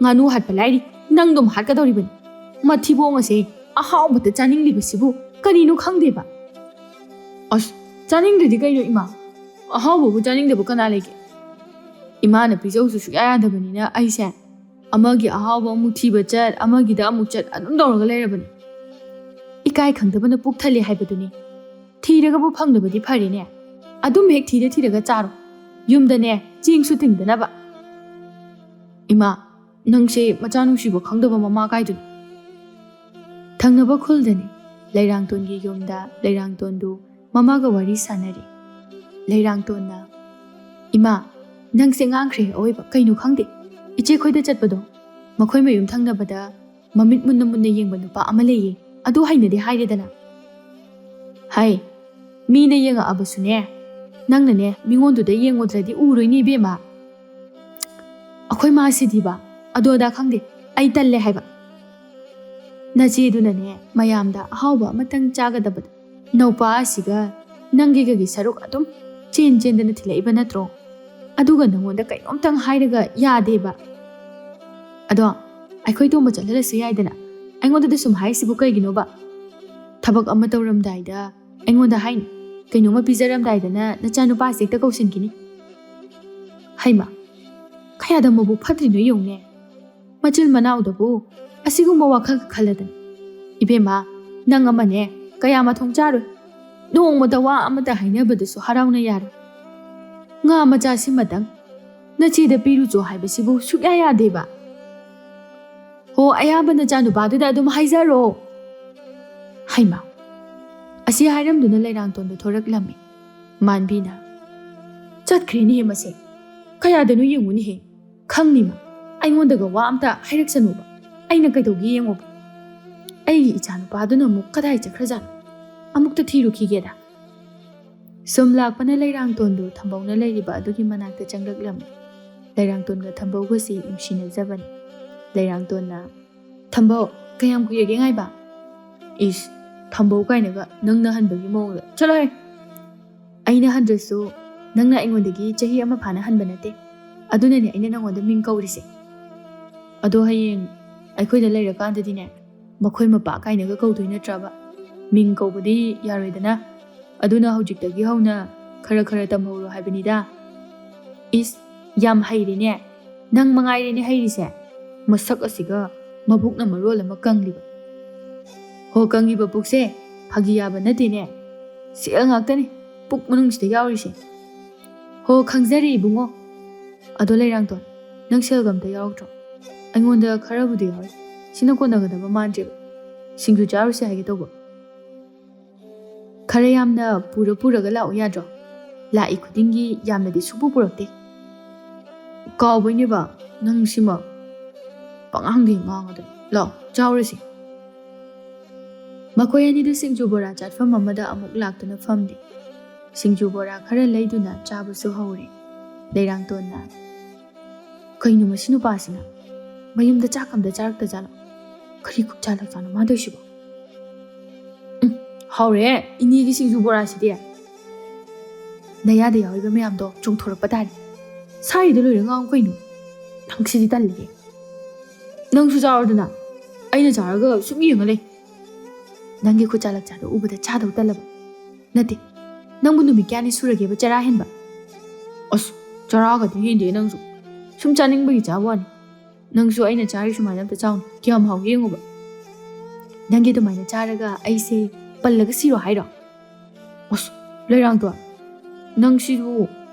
Speaker 1: ꯉꯥꯅꯨ ꯍꯥꯠꯄ ꯂꯥꯏꯔꯤ ꯅꯪꯗꯨꯝ ꯍꯥꯠꯀꯗꯧꯔꯤꯕꯅꯤ ꯃꯊꯤꯕꯣꯡ ꯑꯁꯦ ꯑꯍꯥꯎꯕꯇ ꯆꯥꯅꯤꯡꯂꯤꯕꯁꯤꯕꯨ ꯀꯔꯤꯅꯣ ꯈꯪꯗꯦꯕ ꯑꯁ ꯆꯥꯅꯤꯡꯗ꯭ꯔꯗꯤ ꯀꯩꯅꯣ ꯏꯃꯥ ꯑꯍꯥꯎꯕꯕꯨ ꯆꯥꯅꯤꯡꯗꯕ ꯀꯅꯥ ꯂꯩꯒꯦ ꯏꯃꯥꯅ ꯄꯤꯖꯧꯁꯨ ꯁꯨꯛꯌꯥ ꯌꯥꯗꯕꯅꯤꯅ ꯑꯩꯁꯦ ꯑꯃꯒꯤ ꯑꯍꯥꯎꯕ ꯑꯃꯨꯛ ꯊꯤꯕ ꯆꯠ ꯑꯃꯒꯤꯗ ꯑꯃꯨꯛ ꯆꯠ ꯑꯗꯨꯝ ꯇꯧꯔꯒ ꯂꯩꯔꯕꯅꯤ ꯏꯀꯥꯏ ꯈꯪꯗꯕꯅ ꯄꯨꯛ ꯊꯜꯂꯦ ꯍꯥꯏꯕꯗꯨꯅꯤ ꯊꯤꯔꯒꯕꯨ ꯐꯪꯗꯕꯗꯤ ꯐꯔꯦꯅꯦ ꯑꯗꯨꯝ ꯍꯦꯛ ꯊꯤꯔꯒ ꯆꯥꯔꯣ ꯌꯨꯝꯗꯅꯦ ꯆꯦꯡꯁꯨ ꯇꯤꯡꯗꯅꯕ ꯏꯃꯥ ꯅꯪꯁꯦ ꯃꯆꯥ ꯅꯨꯡꯁꯤꯕ ꯈꯪꯗꯕ ꯃꯃꯥ ꯀꯥꯏꯗꯨꯅꯤ ꯊꯪꯅꯕ ꯈꯨꯜꯗꯅꯤ ꯂꯩꯔꯥꯡꯇꯣꯟꯒꯤ ꯌꯨꯝꯗ ꯂꯩꯔꯥꯡꯇꯣꯟꯗꯨ ꯃꯃꯥꯒ ꯋꯥꯔꯤ ꯁꯥꯟꯅꯔꯤ ꯂꯩꯔꯥꯡꯇꯣꯟꯅ ꯏꯃꯥ ꯅꯪꯁꯦ ꯉꯥꯡꯈ꯭ꯔꯦ ꯑꯑꯣꯏꯕ ꯀꯩꯅꯣ ꯈꯪꯗꯦ ꯏꯆꯦ ꯈꯣꯏꯗ ꯆꯠꯄꯗꯣ ꯃꯈꯣꯏ ꯃꯌꯨꯝ ꯊꯪꯅꯕꯗ ꯃꯃꯤꯠ ꯃꯨꯟꯅ ꯌꯦꯡꯕ ꯅꯨꯄꯥ ꯑꯃ ꯂꯩꯌꯦ ꯑꯗꯨ ꯍꯩꯅꯗꯦ ꯍꯥꯏꯔꯦꯗꯅ ꯍꯥꯏ ꯃꯤꯅ ꯌꯦꯡꯉꯛꯑꯕꯁꯨꯅꯦ ꯅꯪꯅꯅꯦ ꯃꯤꯉꯣꯟꯗꯨꯗ ꯌꯦꯡꯉꯨꯗ꯭ꯔꯗꯤ ꯎꯔꯣꯏꯅꯦꯏꯕꯦꯝꯃ ꯑꯩꯈꯣꯏ ꯃꯥꯁꯤꯗꯤꯕ ꯑꯗꯣꯗꯥ ꯈꯪꯗꯦ ꯑꯩ ꯇꯜꯂꯦ ꯍꯥꯏꯕ ꯅꯆꯦꯗꯨꯅꯅꯦ ꯃꯌꯥꯝꯗ ꯑꯍꯥꯎꯕ ꯑꯃꯇꯪ ꯆꯥꯒꯗꯕꯗ ꯅꯧꯄꯥ ꯑꯁꯤꯒ ꯅꯪꯒꯤꯒꯒꯤ ꯁꯔꯨꯛ ꯑꯗꯨꯝ ꯆꯦꯟꯗꯅ ꯊꯤꯜꯂꯛꯏꯕ ꯅꯠꯇ꯭ꯔꯣ ꯑꯗꯨꯒ ꯅꯉꯣꯟꯗ ꯀꯩꯅꯣꯝꯇꯪ ꯍꯥꯏꯔꯒ ꯌꯥꯗꯦꯕ ꯑꯗꯣ ꯑꯩꯈꯣꯏ ꯇꯣꯡꯕ ꯆꯠꯍꯜꯂꯁꯨ ꯌꯥꯏꯗꯅ ꯑꯩꯉꯣꯟꯗꯗ ꯁꯨꯝ ꯍꯥꯏꯁꯤꯕꯨ ꯀꯩꯒꯤꯅꯣꯕ ꯊꯕꯛ ꯑꯃ ꯇꯧꯔꯝꯗꯥꯏꯗ ꯑꯩꯉꯣꯟꯗ ꯍꯥꯏꯅꯤ ꯀꯩꯅꯣꯝꯃ ꯄꯤꯖꯔꯝꯗꯥꯏꯗꯅ ꯅꯆꯥꯅꯨꯄꯥꯁꯦ ꯍꯦꯛꯇ ꯀꯧꯁꯤꯟꯈꯤꯅꯤ ꯍꯩꯃ ꯀꯌꯥꯗ ꯃꯕꯨꯛ ꯐꯠꯇ꯭ꯔꯤꯅꯣ ꯌꯦꯡꯉꯨꯅꯦ ꯃꯆꯤꯜ ꯃꯅꯥꯎꯗꯕꯨ ꯑꯁꯤꯒꯨꯝꯕ ꯋꯥꯈꯜ ꯈꯜꯂꯗꯅ ꯏꯕꯦꯝꯃ ꯅꯪ ꯑꯃꯅꯦ ꯀꯌꯥ ꯃꯊꯣꯡ ꯆꯥꯔꯣꯏ ꯅꯣꯡꯃꯗ ꯋꯥ ꯑꯃꯇ ꯍꯥꯏꯅꯕꯗꯁꯨ ꯍꯔꯥꯎꯅ ꯌꯥꯔꯣꯏ ꯉꯥ ꯃꯆꯥꯁꯤꯃꯇꯪ ꯅꯆꯦꯗ ꯄꯤꯔꯨꯆꯣ ꯍꯥꯏꯕꯁꯤꯕꯨ ꯁꯨꯛꯌꯥ ꯌꯥꯗꯦꯕ ꯍꯣ ꯑꯌꯥꯝꯕ ꯅꯆꯥꯅꯨꯄꯥꯗꯨꯗ ꯑꯗꯨꯝ ꯍꯥꯏꯖꯔꯣ ꯍꯩꯃ ꯑꯁꯤ ꯍꯥꯏꯔꯝꯗꯨꯅ ꯂꯩꯔꯥꯡꯇꯣꯟꯗ ꯊꯣꯔꯛꯂꯝꯃꯤ ꯃꯥꯟꯕꯤꯅ ꯆꯠꯈ꯭ꯔꯦꯅꯦꯍꯦ ꯃꯁꯦ ꯀꯌꯥꯗꯅꯣ ꯌꯦꯡꯉꯨꯅꯦꯍꯦ ꯈꯪꯅꯤꯃ ꯑꯩꯉꯣꯟꯗꯒ ꯋꯥ ꯑꯝꯇ ꯍꯥꯏꯔꯛꯁꯅꯨꯕ ꯑꯩꯅ ꯀꯩꯗꯧꯒꯦ ꯌꯦꯡꯉꯣꯕ ꯑꯩꯒꯤ ꯏꯆꯥꯅꯨꯄꯥꯗꯨꯅ ꯑꯃꯨꯛ ꯀꯗꯥꯏ ꯆꯠꯈ꯭ꯔꯖꯥꯠꯅꯣ ꯑꯃꯨꯛꯇ ꯊꯤꯔꯨꯈꯤꯒꯦꯗ ꯁꯨꯝ ꯂꯥꯛꯄꯅ ꯂꯩꯔꯥꯡꯇꯣꯟꯗꯨ ꯊꯝꯕꯧꯅ ꯂꯩꯔꯤꯕ ꯑꯗꯨꯒꯤ ꯃꯅꯥꯛꯇ ꯆꯪꯂꯛꯂꯝꯃꯤ ꯂꯩꯔꯥꯡꯇꯣꯟꯒ ꯊꯝꯕꯧꯒꯁꯤ ꯅꯨꯡꯁꯤꯅꯖꯕꯅꯤ ꯂꯩꯔꯥꯡꯇꯣꯟꯅ ꯊꯝꯕꯧ ꯀꯌꯥꯝ ꯀꯨꯏꯔꯒꯦ ꯉꯥꯏꯕ ꯏꯁ ꯊꯝꯕꯧ ꯀꯥꯏꯅꯒ ꯅꯪꯅ ꯍꯟꯕꯒꯤ ꯃꯑꯣꯡꯗ ꯆꯠꯂꯣꯍꯦ ꯑꯩꯅ ꯍꯟꯗ꯭ꯔꯁꯨ ꯅꯪꯅ ꯑꯩꯉꯣꯟꯗꯒꯤ ꯆꯍꯤ ꯑꯃ ꯐꯥꯅ ꯍꯟꯕ ꯅꯠꯇꯦ ꯑꯗꯨꯅꯅꯦ ꯑꯩꯅ ꯅꯪꯉꯣꯟꯗ ꯃꯤꯡ ꯀꯧꯔꯤꯁꯦ ꯑꯗꯣ ꯍꯌꯦꯡ ꯑꯩꯈꯣꯏꯗ ꯂꯩꯔꯀꯥꯟꯗꯗꯤꯅꯦ ꯃꯈꯣꯏ ꯃꯄꯥ ꯀꯥꯏꯅꯒ ꯀꯧꯗꯣꯏ ꯅꯠꯇ꯭ꯔꯕ ꯃꯤꯡ ꯀꯧꯕꯗꯤ ꯌꯥꯔꯣꯏꯗꯅ ꯑꯗꯨꯅ ꯍꯧꯖꯤꯛꯇꯒꯤ ꯍꯧꯅ ꯈꯔ ꯇꯝꯍꯧꯔꯣ ꯍꯥꯏꯕꯅꯤꯗ ꯏꯁ ꯌꯥꯝ ꯍꯩꯔꯦꯅꯦ ꯅꯪ ꯃꯉꯥꯏꯔꯦꯅꯦ ꯍꯩꯔꯤꯁꯦ ꯃꯁꯛ ꯑꯁꯤꯒ ꯃꯕꯨꯛꯅ ꯃꯔꯣꯜ ꯑꯃ ꯀꯪꯂꯤꯕ ꯍꯣ ꯀꯪꯉꯤꯕ ꯄꯨꯛꯁꯦ ꯐꯥꯒꯤ ꯌꯥꯕ ꯅꯠꯇꯦꯅꯦ ꯁꯦꯜ ꯉꯥꯛꯇꯅꯤ ꯄꯨꯛ ꯃꯅꯨꯡꯁꯤꯗ ꯌꯥꯎꯔꯤꯁꯦ ꯍꯣ ꯈꯪꯖꯔꯦ ꯏꯕꯨꯡꯉꯣ ꯑꯗꯣ ꯂꯩꯔꯥꯡꯇꯣꯟ ꯅꯪ ꯁꯦꯜꯒ ꯑꯝꯇ ꯌꯥꯎꯔꯛꯇ꯭ꯔꯣ ꯑꯩꯉꯣꯟꯗ ꯈꯔꯕꯨꯗꯤ ꯌꯥꯎꯔꯤ ꯁꯤꯅ ꯀꯣꯟꯅꯒꯗꯕ ꯃꯥꯟꯗ꯭ꯔꯦꯕ ꯁꯤꯡꯖꯨ ꯆꯥꯔꯨꯁꯦ ꯍꯥꯏꯒꯦ ꯇꯧꯕ ꯈꯔ ꯌꯥꯝꯅ ꯄꯨꯔꯒ ꯂꯥꯛꯑꯣ ꯌꯥꯗ꯭ꯔꯣ ꯂꯥꯛꯏ ꯈꯨꯗꯤꯡꯒꯤ ꯌꯥꯝꯅꯗꯤ ꯁꯨꯄꯨ ꯄꯨꯔꯛꯇꯦ ꯀꯥꯎꯕꯩꯅꯦꯕ ꯅꯪ ꯁꯤꯃ ꯄꯉꯥꯡꯗꯤ ꯉꯥꯡꯉꯗꯅ ꯂꯥꯛꯑꯣ ꯆꯥꯎꯔꯁꯤ ꯃꯈꯣꯏ ꯑꯅꯤꯗꯨ ꯁꯤꯡꯖꯨ ꯕꯣꯔꯥ ꯆꯥꯠꯐꯝ ꯑꯃꯗ ꯑꯃꯨꯛ ꯂꯥꯛꯇꯨꯅ ꯐꯝꯗꯦ ꯁꯤꯡꯖꯨ ꯕꯣꯔꯥ ꯈꯔ ꯂꯩꯗꯨꯅ ꯆꯥꯕꯁꯨ ꯍꯧꯔꯦ ꯂꯩꯔꯥꯡꯇꯣꯟꯅ ꯀꯩꯅꯣ ꯃꯁꯤ ꯅꯨꯄꯥꯁꯤꯅ ꯃꯌꯨꯝꯗ ꯆꯥꯛ ꯑꯝꯇ ꯆꯥꯔꯛꯇꯖꯥꯠꯂꯣ ꯀꯔꯤ ꯀꯨꯞꯆꯥ ꯂꯥꯛꯆꯥꯅꯣ ꯃꯥꯗꯣꯏꯁꯤꯕꯣ ꯍꯧꯔꯦ ꯏꯅꯦꯒꯤ ꯁꯤꯡꯖꯨ ꯕꯣꯔꯥꯁꯤꯗꯤ ꯅꯌꯥꯗ ꯌꯥꯎꯔꯤꯕ ꯃꯌꯥꯝꯗꯣ ꯆꯣꯡꯊꯣꯔꯛꯄ ꯇꯥꯔꯦ ꯁꯥꯔꯤꯗ ꯂꯣꯏꯔ ꯉꯥꯡ ꯀꯩꯅꯣ ꯅꯪꯁꯤꯗꯤ ꯇꯜꯂꯤꯍꯦ ꯅꯪꯁꯨ ꯆꯥꯎꯔꯗꯅ ꯑꯩꯅ ꯆꯥꯔꯒ ꯁꯨꯝ ꯌꯦꯡꯉ ꯂꯩ ꯅꯪꯒꯤ ꯈꯨꯠꯆꯥ ꯂꯛꯆꯥꯗꯣ ꯎꯕꯗ ꯆꯥꯗꯧ ꯇꯜꯂꯕ ꯅꯠꯇꯦ ꯅꯪꯕꯨ ꯅꯨꯃꯤꯠ ꯀꯌꯥꯅꯤ ꯁꯨꯔꯒꯦꯕ ꯆꯔꯥ ꯍꯦꯟꯕ ꯑꯁ ꯆꯔꯥꯒꯗꯤ ꯍꯦꯟꯗꯦ ꯅꯪꯁꯨ ꯁꯨꯝ ꯆꯥꯅꯤꯡꯕꯒꯤ ꯆꯥꯕ ꯋꯥꯅꯤ ꯅꯪꯁꯨ ꯑꯩꯅ ꯆꯥꯔꯤ ꯁꯨꯃꯥꯏꯅ ꯑꯝꯇ ꯆꯥꯎꯅꯤ ꯀꯌꯥꯝ ꯍꯥꯎꯒꯦ ꯌꯦꯡꯉꯨꯕ ꯅꯪꯒꯤ ꯑꯗꯨꯃꯥꯏꯅ ꯆꯥꯔꯒ ꯑꯩꯁꯦ ꯄꯜꯂꯒ ꯁꯤꯔꯣ ꯍꯥꯏꯔꯣ ꯑꯁ ꯂꯩꯔꯥꯡꯇꯣꯟ ꯅꯪꯁꯤꯕꯨ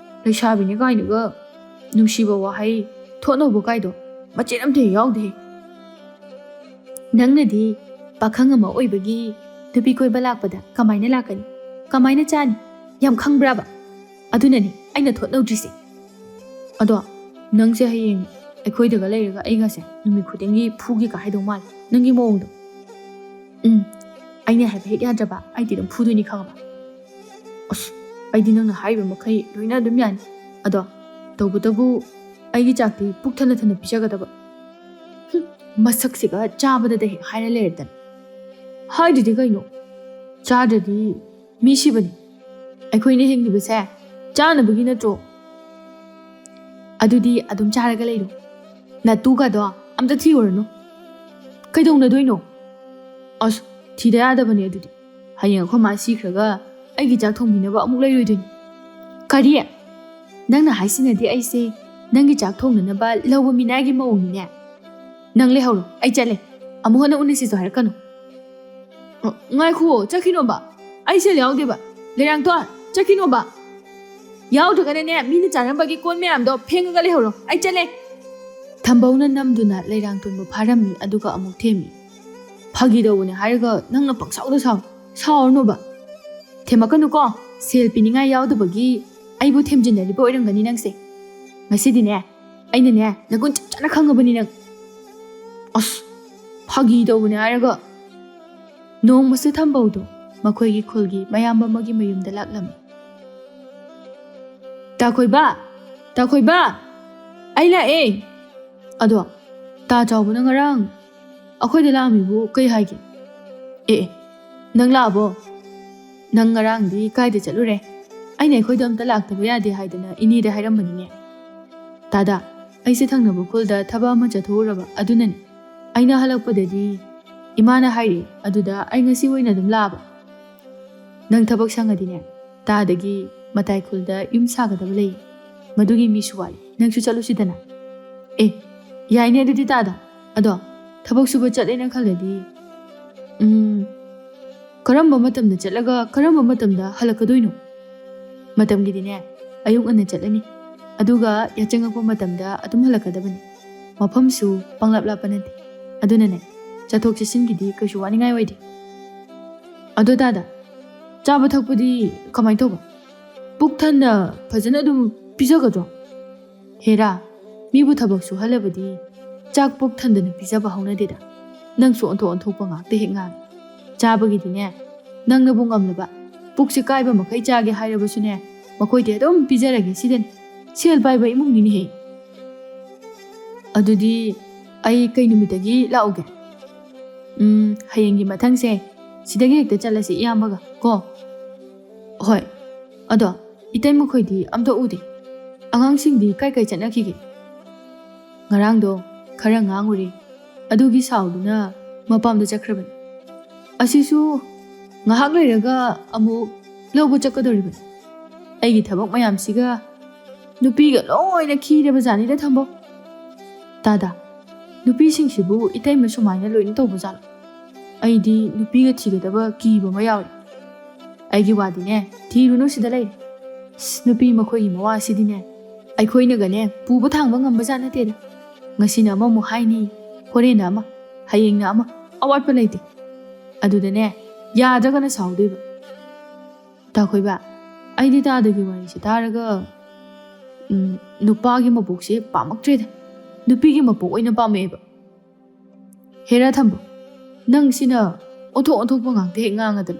Speaker 1: ꯂꯩꯁꯥꯕꯤꯅꯤ ꯀꯥꯏꯅꯒ ꯅꯨꯡꯁꯤꯕ ꯋꯥꯍꯩ ꯊꯣꯠꯅꯧꯕ ꯀꯥꯏꯗꯣ ꯃꯆꯦꯠ ꯑꯝꯇ ꯌꯥꯎꯗꯦ ꯅꯪꯅꯗꯤ ꯄꯥꯈꯪ ꯑꯃ ꯑꯣꯏꯕꯒꯤ ꯅꯨꯄꯤ ꯀꯣꯏꯕ ꯂꯥꯛꯄꯗ ꯀꯃꯥꯏꯅ ꯂꯥꯛꯀꯅꯤ ꯀꯃꯥꯏꯅ ꯆꯥꯅꯤ ꯌꯥꯝ ꯈꯪꯕ꯭ꯔꯥꯕ ꯑꯗꯨꯅꯅꯤ ꯑꯩꯅ ꯊꯣꯠꯅꯧꯗ꯭ꯔꯤꯁꯦ ꯑꯗꯣ ꯅꯪꯁꯦ ꯍꯌꯦꯡ ꯑꯩꯈꯣꯏꯗꯒ ꯂꯩꯔꯒ ꯑꯩꯒꯁꯦ ꯅꯨꯃꯤꯠ ꯈꯨꯗꯤꯡꯒꯤ ꯐꯨꯒꯦꯒ ꯍꯥꯏꯗꯧ ꯃꯥꯜꯂꯦ ꯅꯪꯒꯤ ꯃꯑꯣꯡꯗꯣ ꯑꯩꯅ ꯍꯥꯏꯕ ꯍꯦꯛ ꯌꯥꯗ꯭ꯔꯕ ꯑꯩꯗꯤ ꯑꯗꯨꯝ ꯐꯨꯗꯣꯏꯅꯤ ꯈꯪꯉꯕ ꯑꯁ ꯑꯩꯗꯤ ꯅꯪꯅ ꯍꯥꯏꯔꯤꯕ ꯃꯈꯩ ꯂꯣꯏꯅ ꯑꯗꯨꯝ ꯌꯥꯅꯤ ꯑꯗꯣ ꯇꯧꯕꯇꯕꯨ ꯑꯩꯒꯤ ꯆꯥꯛꯇꯤ ꯄꯨꯛ ꯊꯟꯅ ꯄꯤꯖꯒꯗꯕ ꯃꯁꯛꯁꯤꯒ ꯆꯥꯕꯗꯗ ꯍꯦꯛ ꯍꯥꯏꯔ ꯂꯩꯔꯗꯅ ꯍꯥꯏꯗꯨꯗꯤ ꯀꯩꯅꯣ ꯆꯥꯗ꯭ꯔꯗꯤ ꯃꯤ ꯁꯤꯕꯅꯤ ꯑꯩꯈꯣꯏꯅ ꯍꯤꯡꯂꯤꯕꯁꯦ ꯆꯥꯅꯕꯒꯤ ꯅꯠꯇ꯭ꯔꯣ ꯑꯗꯨꯗꯤ ꯑꯗꯨꯝ ꯆꯥꯔꯒ ꯂꯩꯔꯣ ꯅꯇꯨꯒꯗꯣ ꯑꯝꯇ ꯊꯤꯌꯨꯔꯅꯨ ꯀꯩꯗꯧꯅꯗꯣꯏꯅꯣ ꯑꯁ ꯊꯤꯗ ꯌꯥꯗꯕꯅꯦ ꯑꯗꯨꯗꯤ ꯍꯌꯦꯡ ꯑꯩꯈꯣꯏ ꯃꯥ ꯁꯤꯈ꯭ꯔꯒ ꯑꯩꯒꯤ ꯆꯥꯛ ꯊꯣꯡꯕꯤꯅꯕ ꯑꯃꯨꯛ ꯂꯩꯔꯣꯏꯗꯣꯏꯅꯤ ꯀꯔꯤ ꯅꯪꯅ ꯍꯥꯏꯁꯤꯅꯗꯤ ꯑꯩꯁꯦ ꯅꯪꯒꯤ ꯆꯥꯛ ꯊꯣꯡꯅꯅꯕ ꯂꯧꯕ ꯃꯤꯅꯥꯏꯒꯤ ꯃꯑꯣꯡꯅꯤꯅꯦ ꯅꯪ ꯂꯩꯍꯧꯔꯣ ꯑꯩ ꯆꯠꯂꯦ ꯑꯃꯨꯛ ꯍꯟꯅ ꯎꯅꯁꯤꯁꯨ ꯍꯥꯏꯔꯛꯀꯅꯨ ꯉꯥꯏꯈꯨꯑꯣ ꯆꯠꯈꯤꯅꯣꯕ ꯑꯩ ꯁꯦꯜ ꯌꯥꯎꯗꯦꯕ ꯂꯩꯔꯥꯡꯇꯣꯟ ꯆꯠꯈꯤꯅꯣꯕ ꯌꯥꯎꯗ꯭ꯔꯒꯅꯅꯦ ꯃꯤꯅ ꯆꯥꯔꯝꯕꯒꯤ ꯀꯣꯟ ꯃꯌꯥꯝꯗꯣ ꯐꯦꯡꯉꯒ ꯂꯩꯍꯧꯔꯣ ꯑꯩ ꯆꯠꯂꯦ ꯊꯝꯕꯧꯅ ꯅꯝꯗꯨꯅ ꯂꯩꯔꯥꯡꯇꯣꯟꯕꯨ ꯐꯥꯔꯝꯃꯤ ꯑꯗꯨꯒ ꯑꯃꯨꯛ ꯊꯦꯝꯃꯤ ꯐꯥꯒꯤ ꯇꯧꯕꯅꯦ ꯍꯥꯏꯔꯒ ꯅꯪꯅ ꯄꯪꯁꯥꯎꯗ ꯁꯥꯎꯔꯅꯣꯕ ꯊꯦꯝꯃꯛꯀꯅꯨꯀꯣ ꯁꯦꯜ ꯄꯤꯅꯤꯡꯉꯥꯏ ꯌꯥꯎꯗꯕꯒꯤ ꯑꯩꯕꯨ ꯊꯦꯝꯖꯤꯟꯅꯔꯤꯕ ꯑꯣꯏꯔꯝꯒꯅꯤ ꯅꯪꯁꯦ ꯉꯁꯤꯗꯤꯅꯦ ꯑꯩꯅꯅꯦ ꯅꯒꯨꯟ ꯆꯞ ꯆꯥꯅ ꯈꯪꯉꯕꯅꯤ ꯅꯪ ꯑꯁ ꯐꯥꯒꯤ ꯇꯧꯕꯅꯦ ꯍꯥꯏꯔꯒ ꯅꯣꯡꯃꯁꯨ ꯊꯝꯕꯧꯗꯣ ꯃꯈꯣꯏꯒꯤ ꯈꯨꯜꯒꯤ ꯃꯌꯥꯝꯕ ꯑꯃꯒꯤ ꯃꯌꯨꯝꯗ ꯂꯥꯛꯂꯝꯃꯤ ꯇꯥꯈꯣꯏꯕ ꯑꯩ ꯂꯥꯛꯑꯦ ꯑꯗꯣ ꯇꯥ ꯆꯥꯎꯕꯅ ꯉꯔꯥꯡ ꯑꯩꯈꯣꯏꯗ ꯂꯥꯛꯑꯝꯃꯤꯕꯨ ꯀꯩ ꯍꯥꯏꯒꯦ ꯑꯦ ꯅꯪ ꯂꯥꯛꯑꯕꯣ ꯅꯪ ꯉꯔꯥꯡꯗꯤ ꯀꯥꯏꯗ ꯆꯠꯂꯨꯔꯦ ꯑꯩꯅ ꯑꯩꯈꯣꯏꯗ ꯑꯝꯇ ꯂꯥꯛꯇꯕ ꯌꯥꯗꯦ ꯍꯥꯏꯗꯅ ꯏꯅꯦꯗ ꯍꯥꯏꯔꯝꯕꯅꯤꯅꯦ ꯇꯥꯗꯥ ꯑꯩꯁꯦ ꯊꯪꯅꯕ ꯈꯨꯜꯗ ꯊꯕꯛ ꯑꯃ ꯆꯠꯊꯣꯛꯎꯔꯕ ꯑꯗꯨꯅꯅꯦ ꯑꯩꯅ ꯍꯜꯂꯛꯄꯗꯗꯤ ꯏꯃꯥꯅ ꯍꯥꯏꯔꯛꯑꯦ ꯑꯗꯨꯗ ꯑꯩ ꯉꯁꯤ ꯑꯣꯏꯅ ꯑꯗꯨꯝ ꯂꯥꯛꯑꯕ ꯅꯪ ꯊꯕꯛ ꯁꯪꯉꯗꯤꯅꯦ ꯇꯥꯗꯒꯤ ꯃꯇꯥꯏ ꯈꯨꯜꯗ ꯌꯨꯝ ꯁꯥꯒꯗꯕ ꯂꯩ ꯃꯗꯨꯒꯤ ꯃꯤꯁꯨ ꯋꯥꯠꯂꯤ ꯅꯪꯁꯨ ꯆꯠꯂꯨꯁꯤꯗꯅ ꯑꯦ ꯌꯥꯏꯅꯦ ꯑꯗꯨꯗꯤ ꯇꯥꯗ ꯑꯗꯣ ꯊꯕꯛ ꯁꯨꯕ ꯆꯠꯂꯦꯅ ꯈꯜꯂꯗꯤ ꯀꯔꯝꯕ ꯃꯇꯝꯗ ꯆꯠꯂꯒ ꯀꯔꯝꯕ ꯃꯇꯝꯗ ꯍꯜꯂꯛꯀꯗꯣꯏꯅೋ ꯃꯇꯝꯒꯤꯗꯤꯅꯦ ꯑꯌꯨꯛ ꯉꯟꯅ ꯆꯠꯂꯅꯤ ꯑꯗꯨꯒ ꯌꯥꯆꯪꯉꯛꯄ ꯃꯇꯝꯗ ꯑꯗꯨꯝ ꯍꯜꯂꯛꯀꯗꯕꯅꯤ ꯃꯐꯝꯁꯨ ꯄꯪꯂꯥꯞ ꯂꯥꯞꯄ ꯅꯠꯇꯦ ꯑꯗꯨꯅꯅꯦ ꯆꯠꯊꯣꯛ ꯆꯠꯁꯤꯟꯒꯤꯗꯤ ꯀꯩꯁꯨ ꯋꯥꯅꯤꯡꯉꯥꯏ ꯑꯣꯏꯗꯦ ꯑꯗꯣ ꯇꯥꯗ ꯆꯥꯕ ꯊꯛꯄꯗꯤ ꯀꯃꯥꯏꯅ ꯇꯧꯕ ꯄꯨꯛ ꯊꯟꯅ ꯐꯖꯅ ꯑꯗꯨꯝ ꯄꯤꯖꯒꯗ꯭ꯔꯣ ꯍꯦꯔꯥ ꯃꯤꯕꯨ ꯊꯕꯛ ꯁꯨꯍꯜꯂꯕꯗꯤ ꯆꯥꯛ ꯄꯨꯛ ꯊꯟꯗꯅ ꯄꯤꯖꯕ ꯍꯧꯅꯗꯦꯗ ꯅꯪꯁꯨ ꯑꯣꯟꯊꯣꯛꯄ ꯉꯥꯛꯇ ꯍꯦꯛ ꯉꯥꯡꯉꯤ ꯆꯥꯕꯒꯤꯗꯤꯅꯦ ꯅꯪꯅꯕꯨ ꯉꯝꯂꯕ ꯄꯨꯛꯁꯦ ꯀꯥꯏꯕ ꯃꯈꯩ ꯆꯥꯒꯦ ꯍꯥꯏꯔꯕꯁꯨꯅꯦ ꯃꯈꯣꯏꯗꯤ ꯑꯗꯨꯝ ꯄꯤꯖꯔꯒꯦ ꯁꯤꯗꯅꯤ ꯁꯦꯜ ꯄꯥꯏꯕ ꯏꯃꯨꯡꯅꯤꯅꯦꯍꯦ ꯑꯗꯨꯗꯤ ꯑꯩ ꯀꯩ ꯅꯨꯃꯤꯠꯇꯒꯤ ꯂꯥꯛꯎꯒꯦ ꯍꯌꯦꯡꯒꯤ ꯃꯊꯪꯁꯦ ꯁꯤꯗꯒꯤ ꯍꯦꯛꯇ ꯆꯠꯂꯁꯤ ꯏꯌꯥꯝꯕꯒ ꯀꯣ ꯍꯣꯏ ꯑꯗꯣ ꯏꯇꯩ ꯃꯈꯣꯏꯗꯤ ꯑꯝꯇ ꯎꯗꯦ ꯑꯉꯥꯡꯁꯤꯡꯗꯤ ꯀꯥꯏ ꯆꯠꯅꯈꯤꯒꯦ ꯉꯔꯥꯡꯗꯣ ꯈꯔ ꯉꯥꯡꯉꯨꯔꯦ ꯑꯗꯨꯒꯤ ꯁꯥꯎꯗꯨꯅ ꯃꯄꯥꯝꯗ ꯆꯠꯈ꯭ꯔꯕꯅꯤ ꯑꯁꯤꯁꯨ ꯉꯥꯏꯍꯥꯛ ꯂꯩꯔꯒ ꯑꯃꯨꯛ ꯂꯧꯕ ꯆꯠꯀꯗꯧꯔꯤꯕꯅꯤ ꯑꯩꯒꯤ ꯊꯕꯛ ꯃꯌꯥꯝꯁꯤꯒ nupiga loina khireba jani da thambo tada nupisingsibu itaima sumaina loina tawba jalo aidi nupiga thigadaba kiba ma yawi aigi wadine thirunu sida lei nupi makhoi mawa sidine aikhoina gane puba thangba ngamba jana te da ngasina ama mu haini horena ama hayengna ama awatpa leite adudane yadragana saudeba ta khoiba aidi ta dagi wari se taraga nupagi mabukse pamaktre da nupigi mabuk oina pameba hera thambo nang sina onthok ngangte ngangadal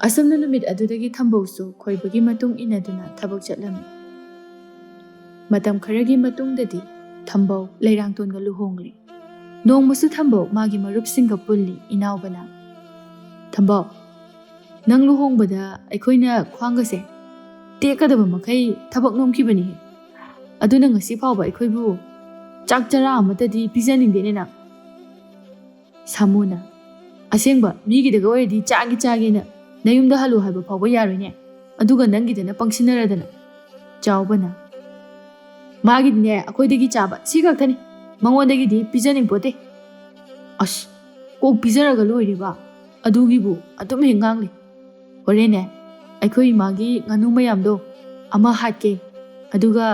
Speaker 1: asamna numit adudagi thambosu khoibagi matung inaduna thabak chatlami matam kharagi matung dadi thambo leirang ton ga luhongli nongmasu thambo magi marup singa pulli inaubana thambo nang luhongbada aikhoina khwangase tekadaba makai thabak nomkhibani aduna ngasi phawba aikhoibu chak chara amatadi pijaningdene na samuna asengba migi daga oidi chagi na nayumda halu haiba phawba yaroine aduga nangidana pangsinnaradana chawbana magidne akoidagi chaba sigaktani mangondagi di pijaning pote as kok pijaraga loiriba adugibu adum hengangli horene aikoi magi nganu mayamdo ama hatke aduga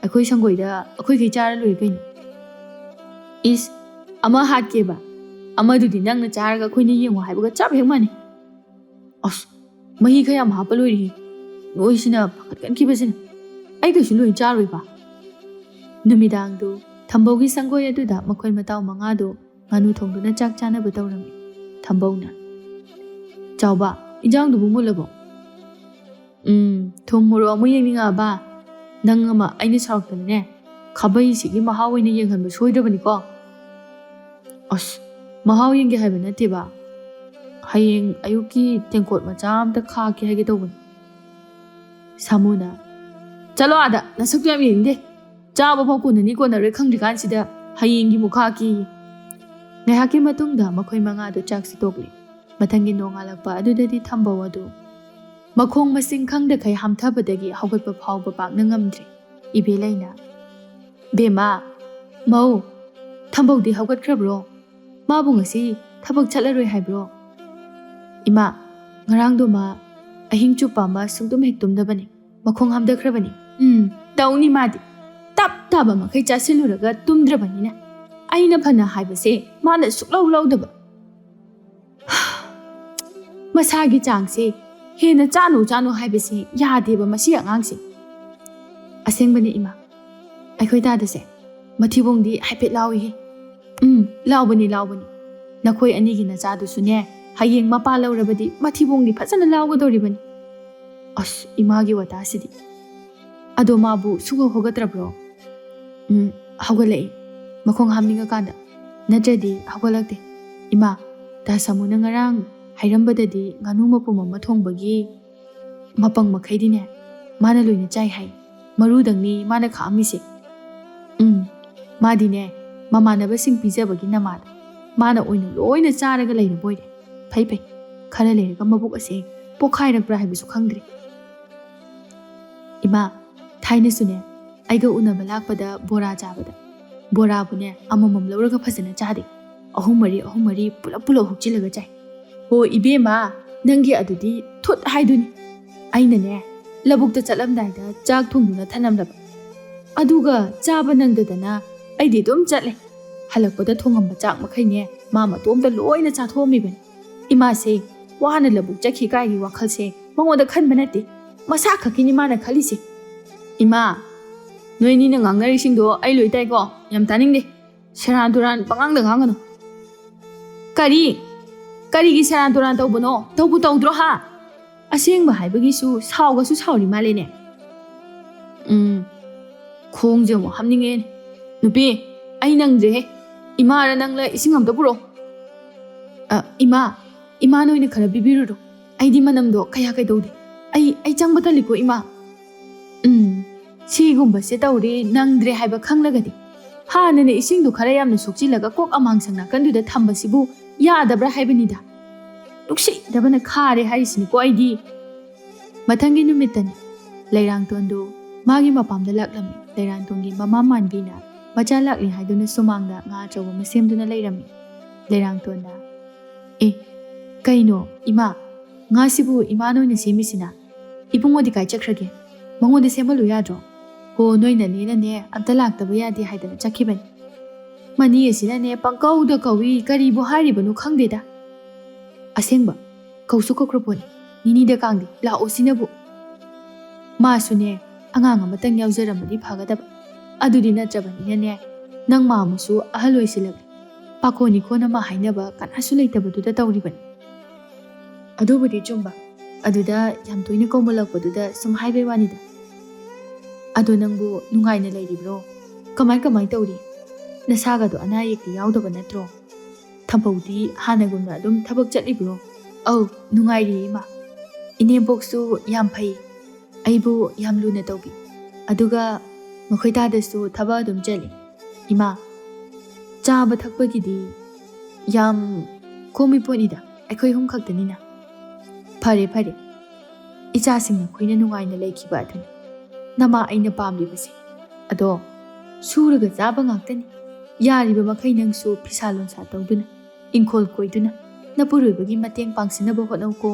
Speaker 1: aikoi sangoida akoi kai chara loi kaino is ama hatke ba amadudi nangna charaga khoina yengo haibaga chap hengmani as mahi khayam hapaloi noisina pakatkan kibasina ai kasu loi charoi ba numidang do thambogi sangoi aduda makhoi matau manga do nganu thongduna chak chana batawrami thambona chawba injang du bumulabo thumuro amu yengninga ba nangama aini saruktane khabai sigi mahaw oina yenghanba soidabani ko as mahaw yengge haiba nate ba hayeng ayuki tengkot macha amta khaki hage tawbani samuna chalo ada nasaktu yam yengde chaba phau kunani konare khangri kansida hayenggi mukha ki ngahaki matungda makhoi manga do chak sitokli mathangi nongalakpa adudadi thambo adu makhong masing khangda khai hamthabadagi hawgatpa phawba pakna ngamdri ibelaina bema mau thambodi hawgatkrabro mabu ngasi thabak chalaroi haibro ima ngarang do ma ahing chupa ma sungdum hektumdabani makhong hamdakrabani tauni madi tap taba makhai chasiluraga tumdrabani na aina phana haibase mana suklau laudaba masagi changse hena chanu haibase yadeba masi angangse asengbani ima aikhoi dadase mathibongdi haipet lawi laubani nakhoi anigi na chadu sune hayeng mapa laurabadi mathibongdi phajana lawgadoribani as imagi watasidi ado mabu sugo hogatrabro hawgalai makhong hamninga kanda natradi hawgalakte ima ta samuna ngarang hairambadadi nganu mapum ama thongbagi mapang makhaidine mana loina chai hai marudangni mana khamise madine mamanaba sing pijabagi namad mana oina loina charaga leina boide phai khara lerega mabuk ase pokhairakbra haibisu khangdri ima thaina sune aiga unaba lakpada bora jabada bora bune amamam lauraga phajana chade ahum mari pula hukchilaga chai ho ibema nangi adudi thut haiduni aina ne labukta chalamdaida chak thungduna thanamlaba aduga chaba nangdadana aidi dum chatle halakpada thongamba chak makhaine mama tomda loina chathomibani ima se wana labuk chakhi kai gi wakhal se mangoda khanba nate masa khakini mana khalise ima noini na ngangnari singdo ai loitai ko yam taningde seran duran pangangda ngangano kari gi seran duran tawbono tawbu tawdro ha asengba haibagi su sauri malene khongje mo hamninge nupi ai nangje ima ra nangla ising amda puro ima noina khara bibiruro aidi manamdo kaya kai dawde ai changba taliko ima sigumba se tawri nangdre haiba khanglagadi hanane isingdo khara yamna sokchilaga kok amang sangna kanduda thamba sibu yadabra haibanida nuksi dabana khare haisini ko aidi mathangi numitani ꯂꯩꯔꯥꯡꯇꯣꯟꯗꯨ ꯃꯥꯒꯤ ꯃꯄꯥꯝꯗ ꯂꯥꯛꯂꯝꯃꯤ꯫ ꯂꯩꯔꯥꯡꯇꯣꯟꯒꯤ ꯃꯃꯥ ꯃꯥꯟꯕꯤꯅ ꯃꯆꯥ ꯂꯥꯛꯂꯤ ꯍꯥꯏꯗꯨꯅ ꯁꯨꯃꯥꯡꯗ ꯉꯥ ꯑꯆꯧꯕ ꯑꯃ ꯁꯦꯝꯗꯨꯅ ꯂꯩꯔꯝꯃꯤ꯫ ꯂꯩꯔꯥꯡꯇꯣꯟꯅ ꯀꯩꯅꯣ ꯏꯃꯥ, ꯉꯥꯁꯤꯕꯨ ꯏꯃꯥꯅ ꯑꯣꯏꯅ ꯁꯦꯝꯃꯤꯁꯤꯅ? ꯏꯕꯨꯡꯉꯣꯗꯤ ꯀꯥꯏ ꯆꯠꯈ꯭ꯔꯒꯦ? ꯃꯉꯣꯟꯗ ꯁꯦꯝꯍꯜꯂꯨ ꯌꯥꯗ꯭ꯔꯣ? ꯍꯣ ꯅꯣꯏꯅꯅꯦꯅꯅꯦ ꯑꯝꯇ ꯂꯥꯛꯇꯕ ꯌꯥꯗꯦ ꯍꯥꯏꯗꯅ ꯆꯠꯈꯤꯕꯅꯤ꯫ ꯃꯅꯤ ꯑꯁꯤꯅꯅꯦ ꯄꯪꯀꯧꯗ ꯀꯧꯏ, ꯀꯔꯤꯕꯨ ꯍꯥꯏꯔꯤꯕꯅꯣ ꯈꯪꯗꯦꯗ꯫ ꯑꯁꯦꯡꯕ ꯀꯧꯁꯨ ꯀꯧꯈ꯭ꯔꯄꯣꯠꯅꯤ, ꯅꯤꯅꯤꯗ ꯀꯥꯡꯗꯤ ꯂꯥꯛꯑꯣ ꯁꯤꯅꯕꯨ꯫ ꯃꯥꯁꯨꯅꯦ ꯑꯉꯥꯡ ꯑꯃꯇꯪ ꯌꯥꯎꯖꯔꯝꯃꯗꯤ ꯐꯒꯗꯕ, ꯑꯗꯨꯗꯤ ꯅꯠꯇ꯭ꯔꯕꯅꯤꯅꯅꯦ ꯅꯪ ꯃꯥꯃꯨꯁꯨ ꯑꯍꯜ ꯑꯣꯏꯁꯤꯜꯂꯛꯂꯦ, ꯄꯥꯈꯣꯟ ꯏꯈꯣꯟ ꯑꯃ ꯍꯥꯏꯅꯕ ꯀꯅꯥꯁꯨ ꯂꯩꯇꯕꯗꯨꯗ ꯇꯧꯔꯤꯕꯅꯤ꯫ ꯑꯗꯨꯕꯨꯗꯤ ꯆꯨꯝꯕ, ꯑꯗꯨꯗ ꯌꯥꯝ ꯇꯣꯏꯅ ꯀꯧꯃꯜꯂꯛꯄꯗꯨꯗ ꯁꯨꯝ ꯍꯥꯏꯕꯩ ꯋꯥꯅꯤꯗ꯫ ꯑꯗꯣ ꯅꯪꯕꯨ ꯅꯨꯡꯉꯥꯏꯅ ꯂꯩꯔꯤꯕ꯭ꯔꯣ? ꯀꯃꯥꯏ ꯇꯧꯔꯤ? ꯅꯁꯥꯒꯗꯣ ꯑꯅꯥ ꯑꯌꯦꯛꯇꯤ ꯌꯥꯎꯗꯕ ꯅꯠꯇ꯭ꯔꯣ? ꯊꯝꯕꯧꯗꯤ ꯍꯥꯟꯅꯒꯨꯝꯅ ꯑꯗꯨꯝ ꯊꯕꯛ ꯆꯠꯂꯤꯕ꯭ꯔꯣ? ꯑꯧ ꯅꯨꯡꯉꯥꯏꯔꯤ ꯏꯃꯥ, ꯏꯅꯦꯝꯄꯣꯛꯁꯨ ꯌꯥꯝ ꯐꯩ, ꯑꯩꯕꯨ ꯌꯥꯝ ꯂꯨꯅ ꯇꯧꯕꯤ, ꯑꯗꯨꯒ ꯃꯈꯣꯏ ꯇꯥꯗꯁꯨ ꯊꯕꯛ ꯑꯗꯨꯝ ꯆꯠꯂꯤ꯫ ꯏꯃꯥ, ꯆꯥꯕ ꯊꯛꯄꯒꯤꯗꯤ ꯌꯥꯝ ꯀꯣꯝꯃꯤ ꯄꯣꯠꯅꯤꯗ, ꯑꯩꯈꯣꯏ ꯑꯍꯨꯝ ꯈꯛꯇꯅꯤꯅ꯫ ꯐꯔꯦ ꯐꯔꯦ, ꯏꯆꯥꯁꯤꯡꯅ ꯑꯩꯈꯣꯏꯅ ꯅꯨꯡꯉꯥꯏꯅ ꯂꯩꯈꯤꯕ ꯑꯗꯨꯅꯤ ꯅꯃꯥ ꯑꯩꯅ ꯄꯥꯝꯂꯤꯕꯁꯦ꯫ ꯑꯗꯣ ꯁꯨꯔꯒ ꯆꯥꯕ ꯉꯥꯛꯇꯅꯤ, ꯌꯥꯔꯤꯕ ꯃꯈꯩ ꯅꯪꯁꯨ ꯐꯤꯁꯥ ꯂꯣꯟꯁꯥ ꯇꯧꯗꯨꯅ, ꯏꯪꯈꯣꯜ ꯀꯣꯏꯗꯨꯅ ꯅꯄꯨꯔꯣꯏꯕꯒꯤ ꯃꯇꯦꯡ ꯄꯥꯡꯁꯤꯟꯅꯕ ꯍꯣꯠꯅꯧꯀꯣ꯫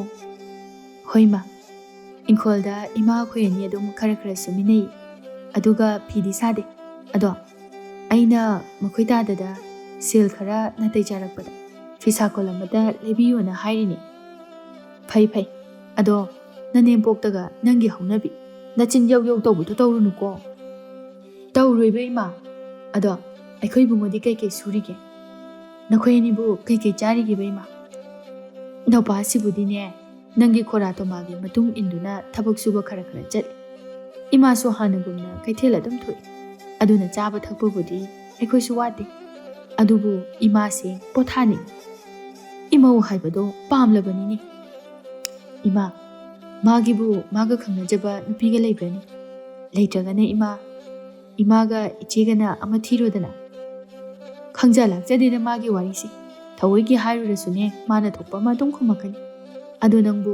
Speaker 1: ꯍꯣꯏ ꯃꯥ, ꯏꯪꯈꯣꯜꯗ ꯏꯃꯥ ꯑꯩꯈꯣꯏ ꯑꯅꯤ ꯑꯗꯨꯝ ꯈꯔ ꯁꯨꯃꯤꯟꯅꯩ, ꯑꯗꯨꯒ ꯐꯤꯗꯤ ꯁꯥꯗꯦ꯫ ꯑꯗꯣ ꯑꯩꯅ ꯃꯈꯣꯏ ꯇꯥꯗꯗ ꯁꯦꯜ ꯈꯔ ꯅꯥꯇꯩ ꯆꯥꯔꯛꯄꯗ ꯐꯤꯁꯥꯀꯣꯜ ꯑꯃꯗ ꯂꯩꯕꯤꯌꯣꯅ ꯍꯥꯏꯔꯤꯅꯤ꯫ ꯐꯩ, ꯑꯗꯣ ꯅꯅꯦꯝꯄꯣꯛꯇꯒ ꯅꯪꯒꯤ ꯍꯧꯅꯕꯤ ꯅꯆꯤꯟ ꯌꯧ ꯌꯧ ꯇꯧꯕꯗꯣ ꯇꯧꯔꯨꯅꯨꯀꯣ꯫ ꯇꯧꯔꯣꯏꯕ ꯏꯃꯥ꯫ ꯑꯗꯣ ꯑꯩꯈꯣꯏ ꯏꯕꯨꯡꯉꯣꯗꯤ ꯀꯩꯀꯩ ꯁꯨꯔꯤꯒꯦ? ꯅꯈꯣꯏ ꯑꯅꯤꯕꯨ ꯀꯩꯀꯩ ꯆꯥꯔꯤꯒꯦꯕ ꯏꯃꯥ? ꯅꯧꯄꯥꯁꯤꯕꯨꯗꯤꯅꯦ ꯅꯪꯒꯤ ꯈꯣꯔꯥ ꯇꯣꯃꯥꯒꯤ ꯃꯇꯨꯡ ꯏꯟꯗꯨꯅ ꯊꯕꯛ ꯁꯨꯕ ꯈꯔ ꯆꯠꯂꯤ꯫ ꯏꯃꯥꯁꯨ ꯍꯥꯟꯅꯒꯨꯝꯅ ꯀꯩꯊꯦꯜ ꯑꯗꯨꯝ ꯊꯣꯛꯏ, ꯑꯗꯨꯅ ꯆꯥꯕ ꯊꯛꯄꯕꯨꯗꯤ ꯑꯩꯈꯣꯏꯁꯨ ꯋꯥꯠꯇꯦ꯫ ꯑꯗꯨꯕꯨ ꯏꯃꯥꯁꯦ ꯄꯣꯊꯥꯅꯤꯡꯉꯤ, ꯏꯃꯧ ꯍꯥꯏꯕꯗꯣ ꯄꯥꯝꯂꯕꯅꯤꯅꯦ꯫ ꯏꯃꯥ, ꯃꯥꯒꯤꯕꯨ ꯃꯥꯒ ꯈꯪꯅꯖꯕ ꯅꯨꯄꯤꯒ ꯂꯩꯕ꯭ꯔꯅꯤ? ꯂꯩꯇ꯭ꯔꯒꯅ ꯏꯃꯥꯒ ꯏꯆꯦꯒꯅ ꯑꯃ ꯊꯤꯔꯣꯗꯅ꯫ ꯈꯪꯖ ꯂꯥꯛꯆꯗꯦꯗ ꯃꯥꯒꯤ ꯋꯥꯔꯤꯁꯦ, ꯊꯑꯣꯏꯒꯤ ꯍꯥꯏꯔꯨꯔꯁꯨꯅꯦ ꯃꯥꯅ ꯊꯣꯛꯄ ꯑꯃ ꯑꯗꯨꯝ ꯈꯨꯝꯃꯛꯀꯅꯤ꯫ ꯑꯗꯣ ꯅꯪꯕꯨ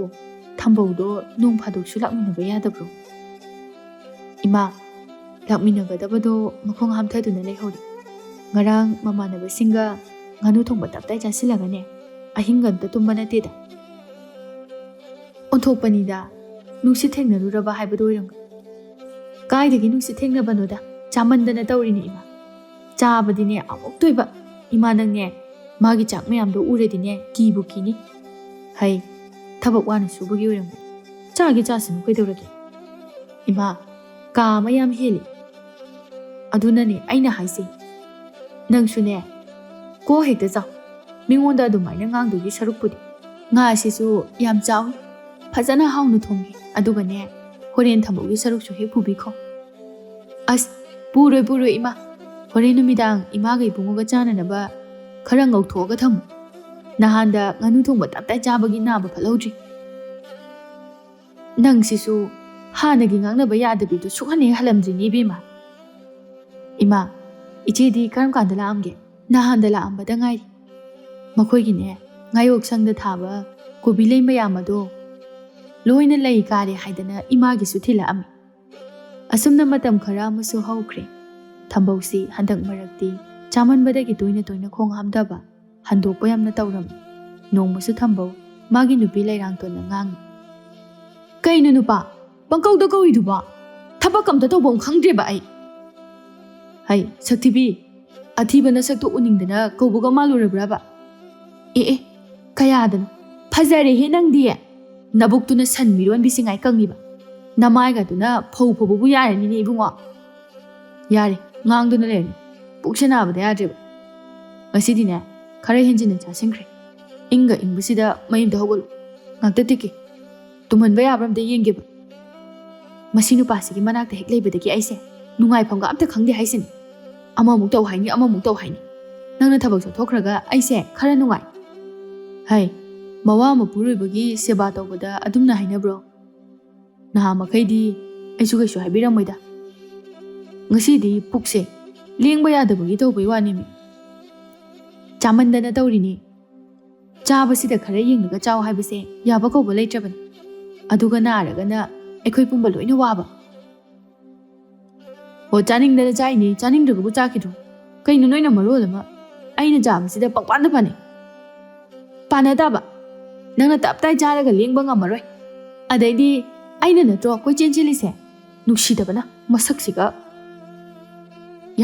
Speaker 1: ꯊꯝꯕꯧꯗꯣ ꯅꯣꯡ ꯐꯥꯗꯣꯛꯁꯨ ꯂꯥꯛꯃꯤꯟꯅꯕ ꯌꯥꯗꯕ꯭ꯔꯣ? ꯏꯃꯥ, ꯂꯥꯛꯃꯤꯟꯅꯒꯗꯕꯗꯣ ꯃꯈꯣꯡ ꯍꯥꯝꯊꯗꯨꯅ ꯂꯩꯍꯧꯔꯤ꯫ ꯉꯔꯥꯡ ꯃꯃꯥꯟꯅꯕꯁꯤꯡꯒ ꯉꯥꯅꯨ ꯊꯣꯡꯕ ꯇꯞꯇꯥꯏ ꯆꯥꯁꯤꯜꯂꯒꯅꯦ ꯑꯍꯤꯡꯒ ꯑꯝꯇ ꯇꯨꯝꯕ ꯅꯠꯇꯦꯗ꯫ ꯑꯣꯟꯊꯣꯛꯄꯅꯤꯗ, ꯅꯨꯡꯁꯤꯠ ꯊꯦꯡꯅꯔꯨꯔꯕ ꯍꯥꯏꯕꯗꯣ ꯑꯣꯏꯔꯝꯒꯅꯤ꯫ ꯀꯥꯏꯗꯒꯤ ꯅꯨꯡꯁꯤꯠ ꯊꯦꯡꯅꯕꯅꯣꯗ, ꯆꯥꯃꯟꯗꯅ ꯇꯧꯔꯤꯅꯤ ꯏꯃꯥ꯫ ꯆꯥꯕꯗꯤꯅꯦ ꯑꯃꯨꯛ ꯇꯣꯏꯕ, ꯏꯃꯥ ꯅꯪꯅꯦ ꯃꯥꯒꯤ ꯆꯥꯛ ꯃꯌꯥꯝꯗꯣ ꯎꯔꯗꯤꯅꯦ ꯀꯤꯕꯨ ꯀꯤꯅꯤ꯫ ꯍꯩ, ꯊꯕꯛ ꯋꯥꯅ ꯁꯨꯕꯒꯤ ꯑꯣꯏꯔꯝꯒꯅꯤ, ꯆꯥꯁꯅꯨ ꯀꯩꯗꯧꯔꯒꯦ? ꯏꯃꯥ, ꯀꯥ ꯑꯃ ꯌꯥꯝ ꯍꯦꯜꯂꯤ, ꯑꯗꯨꯅꯅꯦ ꯑꯩꯅ ꯍꯥꯏꯁꯦ, ꯅꯪꯁꯨꯅꯦ ꯀꯣ ꯍꯦꯛꯇ ꯆꯥꯎ, ꯃꯤꯉꯣꯟꯗ ꯑꯗꯨꯃꯥꯏꯅ ꯉꯥꯡꯗꯨꯒꯤ ꯁꯔꯨꯛꯄꯨꯗꯤ꯫ ꯉꯥ ꯑꯁꯤꯁꯨ ꯌꯥꯝ ꯆꯥꯎꯏ, ꯐꯖꯅ ꯍꯥꯎꯅ ꯊꯣꯡꯒꯦ, ꯑꯗꯨꯒꯅꯦ ꯍꯣꯔꯦꯟ ꯊꯝꯕꯧꯒꯤ ꯁꯔꯨꯛꯁꯨ ꯍꯦꯛ ꯄꯨꯕꯤꯈꯣ꯫ ꯑꯁ ꯄꯨꯔꯣꯏ ꯏꯃꯥ, ꯍꯣꯔꯦꯟ ꯅꯨꯃꯤꯗꯥꯡ ꯏꯃꯥꯒ ꯏꯕꯨꯡꯉꯣꯒ ꯆꯥꯅꯅꯕ ꯈꯔ ꯉꯧꯊꯣꯛꯑꯒ ꯊꯝꯃꯨ꯫ ꯅꯍꯥꯟꯗ ꯉꯥꯅꯨ ꯊꯣꯡꯕ ꯇꯞꯇꯥꯏ ꯆꯥꯕꯒꯤ ꯅꯥꯕ ꯐꯠꯍꯧꯗ꯭ꯔꯤ꯫ ꯅꯪꯁꯤꯁꯨ ꯍꯥꯟꯅꯒꯤ ꯉꯥꯡꯅꯕ ꯌꯥꯗꯕꯤꯗꯣ ꯁꯨꯛꯍꯟ ꯍꯦꯛ ꯍꯜꯂꯝꯗ꯭ꯔꯤꯅꯦ ꯏꯕꯦꯝꯃ꯫ ꯏꯃꯥ, ꯏꯆꯦꯗꯤ ꯀꯔꯝ ꯀꯥꯟꯗ ꯂꯥꯛꯑꯝꯒꯦ? ꯅꯍꯥꯟꯗ ꯂꯥꯛꯑꯝꯕꯗ ꯉꯥꯏꯔꯤ꯫ ꯃꯈꯣꯏꯒꯤꯅꯦ ꯉꯥꯌꯣꯛ ꯁꯪꯗ ꯊꯥꯕ ꯀꯣꯕꯤ ꯂꯩ ꯃꯌꯥꯝ ꯑꯗꯣ ꯂꯣꯏꯅ ꯂꯩ ꯀꯥꯔꯦ ꯍꯥꯏꯗꯅ ꯏꯃꯥꯒꯤꯁꯨ ꯊꯤꯜꯂꯛꯑꯝꯃꯤ꯫ ꯑꯁꯨꯝꯅ ꯃꯇꯝ ꯈꯔ ꯑꯃꯁꯨ ꯍꯧꯈ꯭ꯔꯦ꯫ ꯊꯝꯕꯧꯁꯤ ꯍꯟꯗꯛ ꯃꯔꯛꯇꯤ ꯆꯥꯃꯟꯕꯗꯒꯤ ꯇꯣꯏꯅ ꯈꯣꯡ ꯍꯥꯝꯊꯕ, ꯍꯟꯗꯣꯛꯄ ꯌꯥꯝꯅ ꯇꯧꯔꯝꯃꯤ꯫ ꯅꯣꯡꯃꯁꯨ ꯊꯝꯕꯧ ꯃꯥꯒꯤ ꯅꯨꯄꯤ ꯂꯩꯔꯥꯡꯇꯣꯟꯅ ꯉꯥꯡꯉꯤ꯫ ꯀꯩꯅꯣ ꯅꯨꯄꯥ, ꯄꯪꯀꯧꯗ ꯀꯧꯏꯗꯨꯕꯣ? ꯊꯕꯛ ꯑꯝꯇ ꯇꯧꯐꯝ ꯈꯪꯗ꯭ꯔꯦꯕ ꯑꯩ꯫ ꯍꯩ ꯁꯛꯊꯤꯕꯤ, ꯑꯊꯤꯕ ꯅꯁꯛꯇꯣ ꯎꯅꯤꯡꯗꯅ ꯀꯧꯕꯒ ꯃꯥꯜꯂꯨꯔꯕ꯭ꯔꯕ? ꯀꯌꯥꯗꯅꯣ ꯐꯖꯔꯦꯍꯦ ꯅꯪꯗꯤ, ꯅꯕꯨꯛꯇꯨꯅ ꯁꯟ ꯃꯤꯔꯣꯟ ꯕꯤꯁꯤꯡꯉꯥꯏ ꯀꯪꯉꯤꯕ, ꯅꯃꯥꯏꯒꯗꯨꯅ ꯐꯧ ꯐꯧꯕꯕꯨ ꯌꯥꯔꯅꯤꯅꯦ ꯏꯕꯨꯡꯉꯣ꯫ ꯌꯥꯔꯦ, ꯉꯥꯡꯗꯨꯅ ꯂꯩꯔꯅꯤ, ꯄꯨꯛꯁꯦ ꯅꯥꯕꯗ ꯌꯥꯗ꯭ꯔꯦꯕ꯫ ꯉꯁꯤꯗꯤꯅꯦ ꯈꯔ ꯍꯦꯟꯖꯤꯟꯅ ꯆꯥꯁꯤꯟꯈ꯭ꯔꯦ, ꯏꯪꯒ ꯏꯪꯕꯁꯤꯗ ꯃꯌꯨꯝꯗ ꯍꯧꯒꯠꯂꯨ, ꯉꯥꯛꯇ ꯇꯤꯛꯀꯦ, ꯇꯨꯝꯍꯟꯕ ꯌꯥꯕ꯭ꯔꯥ ꯑꯝꯇ ꯌꯦꯡꯒꯦꯕ꯫ ꯃꯁꯤ ꯅꯨꯄꯥꯁꯤꯒꯤ ꯃꯅꯥꯛꯇ ꯍꯦꯛ ꯂꯩꯕꯗꯒꯤ ꯑꯩꯁꯦ ꯅꯨꯡꯉꯥꯏꯐꯝꯒ ꯑꯝꯇ ꯈꯪꯗꯦ ꯍꯥꯏꯁꯤꯅꯤ꯫ ꯑꯃꯃꯨꯛ ꯇꯧ ꯍꯥꯏꯅꯤ, ꯑꯃꯃꯨꯛ ꯇꯧ ꯍꯥꯏꯅꯤ, ꯅꯪꯅ ꯊꯕꯛ ꯆꯠꯊꯣꯛꯈ꯭ꯔꯒ ꯑꯩꯁꯦꯈꯔ ꯅꯨꯡꯉꯥꯏ꯫ ꯍꯩ, ꯃꯋꯥ ꯃꯄꯨꯔꯣꯏꯕꯒꯤ ꯁꯦꯕꯥ ꯇꯧꯕꯗ ꯑꯗꯨꯝꯅ ꯍꯥꯏꯅꯕ꯭ꯔꯣ? ꯅꯍꯥ ꯃꯈꯩꯗꯤ ꯑꯩꯁꯨ ꯀꯩꯁꯨ ꯍꯥꯏꯕꯤꯔꯝꯃꯣꯏꯗ, ꯉꯁꯤꯗꯤ ꯄꯨꯛꯁꯦ ꯂꯦꯡꯕ ꯌꯥꯗꯕꯒꯤ ꯇꯧꯕꯩ ꯋꯥꯅꯤꯃꯤ꯫ ꯆꯥꯃꯟꯗꯅ ꯇꯧꯔꯤꯅꯤ, ꯆꯥꯕꯁꯤꯗ ꯈꯔ ꯌꯦꯡꯂꯒ ꯆꯥꯎ ꯍꯥꯏꯕꯁꯦ ꯌꯥꯕ ꯀꯧꯕ ꯂꯩꯇ꯭ꯔꯕꯅꯤ, ꯑꯗꯨꯒ ꯅꯥꯔꯒꯅ ꯑꯩꯈꯣꯏ ꯄꯨꯝꯕ ꯂꯣꯏꯅ ꯋꯥꯕ ꯍꯣ ꯆꯥꯅꯤꯡꯗꯅ ꯆꯥꯏꯅꯤ ꯆꯥꯅꯤꯡꯗ꯭ꯔꯒꯕꯨ ꯆꯥꯈꯤꯗ꯭ꯔꯣ ꯀꯩꯅꯣ ꯅꯣꯏꯅ ꯃꯔꯣꯜ ꯑꯃ ꯑꯩꯅ ꯆꯥꯕꯁꯤꯗ ꯄꯪꯄꯥꯟꯗ ꯄꯥꯅꯩ ꯄꯥꯅꯗꯕ ꯅꯪꯅ ꯇꯞꯇꯥꯏ ꯆꯥꯔꯒ ꯂꯦꯡꯕ ꯉꯝꯃꯔꯣꯏ ꯑꯗꯩꯗꯤ ꯑꯩꯅ ꯅꯠꯇ꯭ꯔꯣ ꯀꯣꯏꯆꯦꯟ ꯆꯦꯜꯂꯤꯁꯦ ꯅꯨꯡꯁꯤꯗꯕꯅ ꯃꯁꯛꯁꯤꯒ